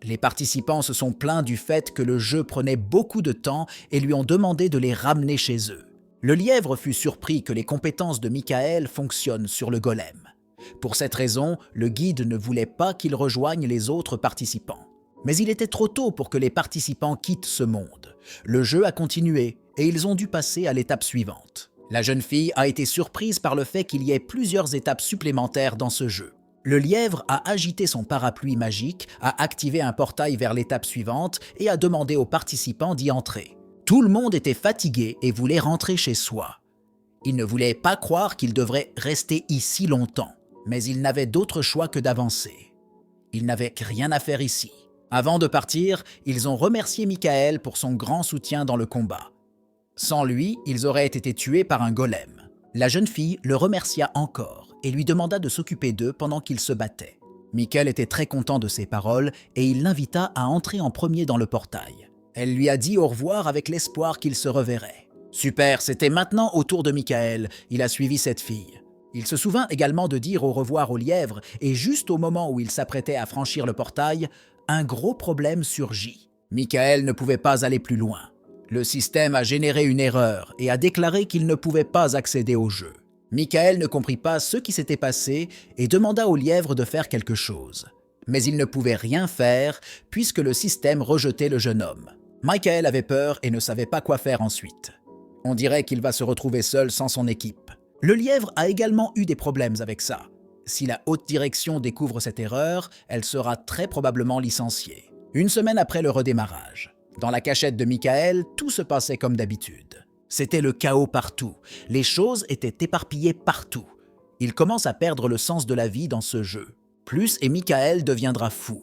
Les participants se sont plaints du fait que le jeu prenait beaucoup de temps et lui ont demandé de les ramener chez eux. Le lièvre fut surpris que les compétences de Michael fonctionnent sur le golem. Pour cette raison, le guide ne voulait pas qu'il rejoigne les autres participants. Mais il était trop tôt pour que les participants quittent ce monde. Le jeu a continué et ils ont dû passer à l'étape suivante. La jeune fille a été surprise par le fait qu'il y ait plusieurs étapes supplémentaires dans ce jeu. Le lièvre a agité son parapluie magique, a activé un portail vers l'étape suivante et a demandé aux participants d'y entrer. Tout le monde était fatigué et voulait rentrer chez soi. Il ne voulait pas croire qu'il devrait rester ici longtemps, mais il n'avait d'autre choix que d'avancer. Il n'avait rien à faire ici. Avant de partir, ils ont remercié Michael pour son grand soutien dans le combat. Sans lui, ils auraient été tués par un golem. La jeune fille le remercia encore et lui demanda de s'occuper d'eux pendant qu'ils se battaient. Michael était très content de ces paroles et il l'invita à entrer en premier dans le portail. Elle lui a dit au revoir avec l'espoir qu'ils se reverraient. Super, c'était maintenant au tour de Michael, il a suivi cette fille. Il se souvint également de dire au revoir au lièvre et juste au moment où il s'apprêtait à franchir le portail, un gros problème surgit. Michael ne pouvait pas aller plus loin. Le système a généré une erreur et a déclaré qu'il ne pouvait pas accéder au jeu. Michael ne comprit pas ce qui s'était passé et demanda au lièvre de faire quelque chose. Mais il ne pouvait rien faire puisque le système rejetait le jeune homme. Michael avait peur et ne savait pas quoi faire ensuite. On dirait qu'il va se retrouver seul sans son équipe. Le lièvre a également eu des problèmes avec ça. Si la haute direction découvre cette erreur, elle sera très probablement licenciée. Une semaine après le redémarrage. Dans la cachette de Michael, tout se passait comme d'habitude. C'était le chaos partout. Les choses étaient éparpillées partout. Il commence à perdre le sens de la vie dans ce jeu. Plus et Michael deviendra fou.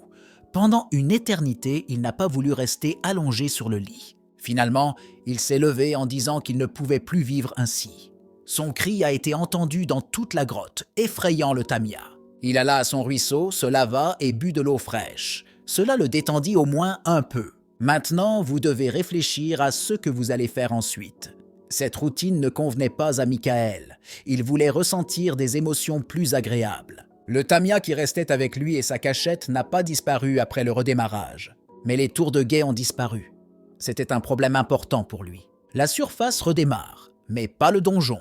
Pendant une éternité, il n'a pas voulu rester allongé sur le lit. Finalement, il s'est levé en disant qu'il ne pouvait plus vivre ainsi. Son cri a été entendu dans toute la grotte, effrayant le Tamia. Il alla à son ruisseau, se lava et but de l'eau fraîche. Cela le détendit au moins un peu. Maintenant, vous devez réfléchir à ce que vous allez faire ensuite. Cette routine ne convenait pas à Michael. Il voulait ressentir des émotions plus agréables. Le Tamiya qui restait avec lui et sa cachette n'a pas disparu après le redémarrage, mais les tours de guet ont disparu. C'était un problème important pour lui. La surface redémarre, mais pas le donjon.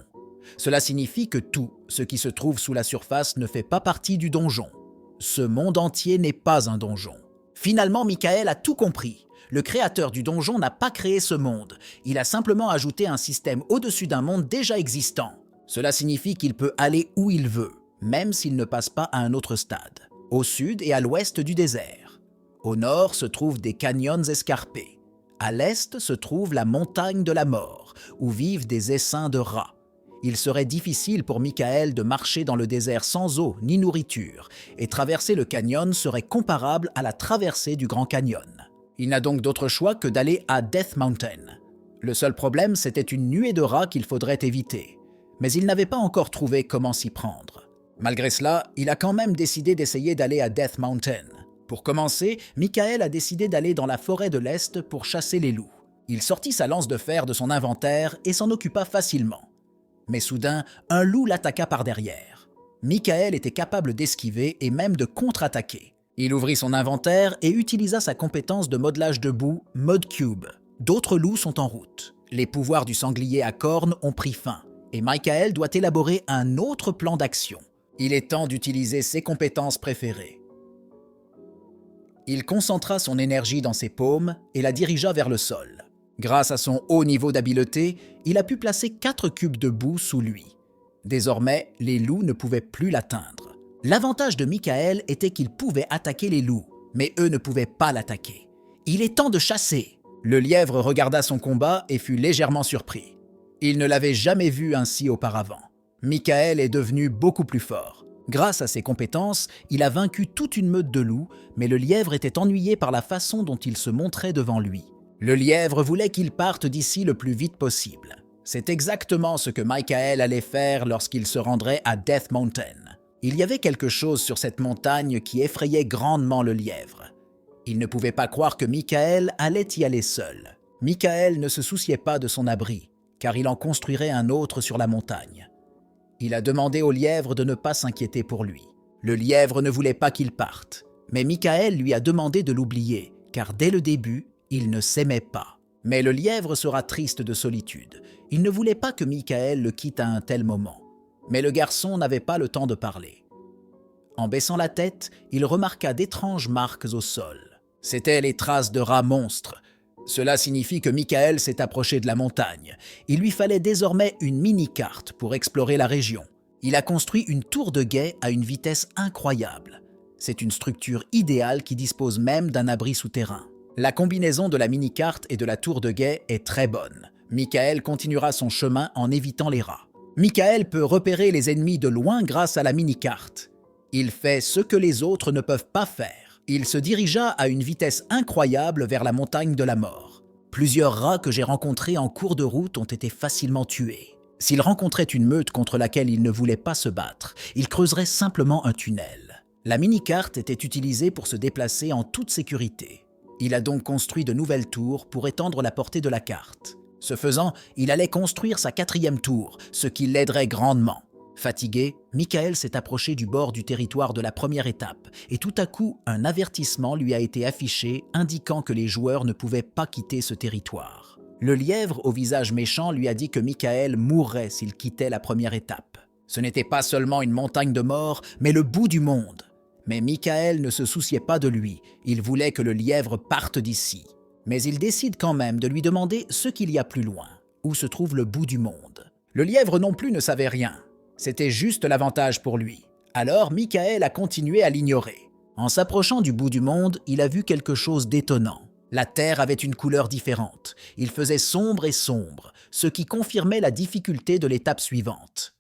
Cela signifie que tout ce qui se trouve sous la surface ne fait pas partie du donjon. Ce monde entier n'est pas un donjon. Finalement, Michael a tout compris. Le créateur du donjon n'a pas créé ce monde. Il a simplement ajouté un système au-dessus d'un monde déjà existant. Cela signifie qu'il peut aller où il veut, même s'il ne passe pas à un autre stade. Au sud et à l'ouest du désert. Au nord se trouvent des canyons escarpés. À l'est se trouve la montagne de la mort, où vivent des essaims de rats. Il serait difficile pour Michael de marcher dans le désert sans eau ni nourriture, et traverser le canyon serait comparable à la traversée du Grand Canyon. Il n'a donc d'autre choix que d'aller à Death Mountain. Le seul problème, c'était une nuée de rats qu'il faudrait éviter, mais il n'avait pas encore trouvé comment s'y prendre. Malgré cela, il a quand même décidé d'essayer d'aller à Death Mountain. Pour commencer, Michael a décidé d'aller dans la forêt de l'Est pour chasser les loups. Il sortit sa lance de fer de son inventaire et s'en occupa facilement. Mais soudain, un loup l'attaqua par derrière. Michael était capable d'esquiver et même de contre-attaquer. Il ouvrit son inventaire et utilisa sa compétence de modelage de boue Mudcube. D'autres loups sont en route. Les pouvoirs du sanglier à cornes ont pris fin et Michael doit élaborer un autre plan d'action. Il est temps d'utiliser ses compétences préférées. Il concentra son énergie dans ses paumes et la dirigea vers le sol. Grâce à son haut niveau d'habileté, il a pu placer 4 cubes de boue sous lui. Désormais, les loups ne pouvaient plus l'atteindre. L'avantage de Michael était qu'il pouvait attaquer les loups, mais eux ne pouvaient pas l'attaquer. Il est temps de chasser. Le lièvre regarda son combat et fut légèrement surpris. Il ne l'avait jamais vu ainsi auparavant. Michael est devenu beaucoup plus fort. Grâce à ses compétences, il a vaincu toute une meute de loups, mais le lièvre était ennuyé par la façon dont il se montrait devant lui. Le lièvre voulait qu'il parte d'ici le plus vite possible. C'est exactement ce que Michael allait faire lorsqu'il se rendrait à Death Mountain. Il y avait quelque chose sur cette montagne qui effrayait grandement le lièvre. Il ne pouvait pas croire que Michael allait y aller seul. Michael ne se souciait pas de son abri, car il en construirait un autre sur la montagne. Il a demandé au lièvre de ne pas s'inquiéter pour lui. Le lièvre ne voulait pas qu'il parte, mais Michael lui a demandé de l'oublier, car dès le début, ils ne s'aimaient pas. Mais le lièvre sera triste de solitude. Il ne voulait pas que Michael le quitte à un tel moment. Mais le garçon n'avait pas le temps de parler. En baissant la tête, il remarqua d'étranges marques au sol. C'étaient les traces de rats monstres. Cela signifie que Michael s'est approché de la montagne. Il lui fallait désormais une mini-carte pour explorer la région. Il a construit une tour de guet à une vitesse incroyable. C'est une structure idéale qui dispose même d'un abri souterrain. La combinaison de la mini-carte et de la tour de guet est très bonne. Michael continuera son chemin en évitant les rats. Michael peut repérer les ennemis de loin grâce à la mini-carte. Il fait ce que les autres ne peuvent pas faire. Il se dirigea à une vitesse incroyable vers la montagne de la mort. Plusieurs rats que j'ai rencontrés en cours de route ont été facilement tués. S'il rencontrait une meute contre laquelle il ne voulait pas se battre, il creuserait simplement un tunnel. La mini-carte était utilisée pour se déplacer en toute sécurité. Il a donc construit de nouvelles tours pour étendre la portée de la carte. Ce faisant, il allait construire sa 4e tour, ce qui l'aiderait grandement. Fatigué, Michael s'est approché du bord du territoire de la première étape et tout à coup, un avertissement lui a été affiché indiquant que les joueurs ne pouvaient pas quitter ce territoire. Le lièvre au visage méchant lui a dit que Michael mourrait s'il quittait la première étape. Ce n'était pas seulement une montagne de mort, mais le bout du monde. Mais Michael ne se souciait pas de lui, il voulait que le lièvre parte d'ici. Mais il décide quand même de lui demander ce qu'il y a plus loin, où se trouve le bout du monde. Le lièvre non plus ne savait rien, c'était juste l'avantage pour lui. Alors Michael a continué à l'ignorer. En s'approchant du bout du monde, il a vu quelque chose d'étonnant. La terre avait une couleur différente, il faisait sombre et sombre, ce qui confirmait la difficulté de l'étape suivante.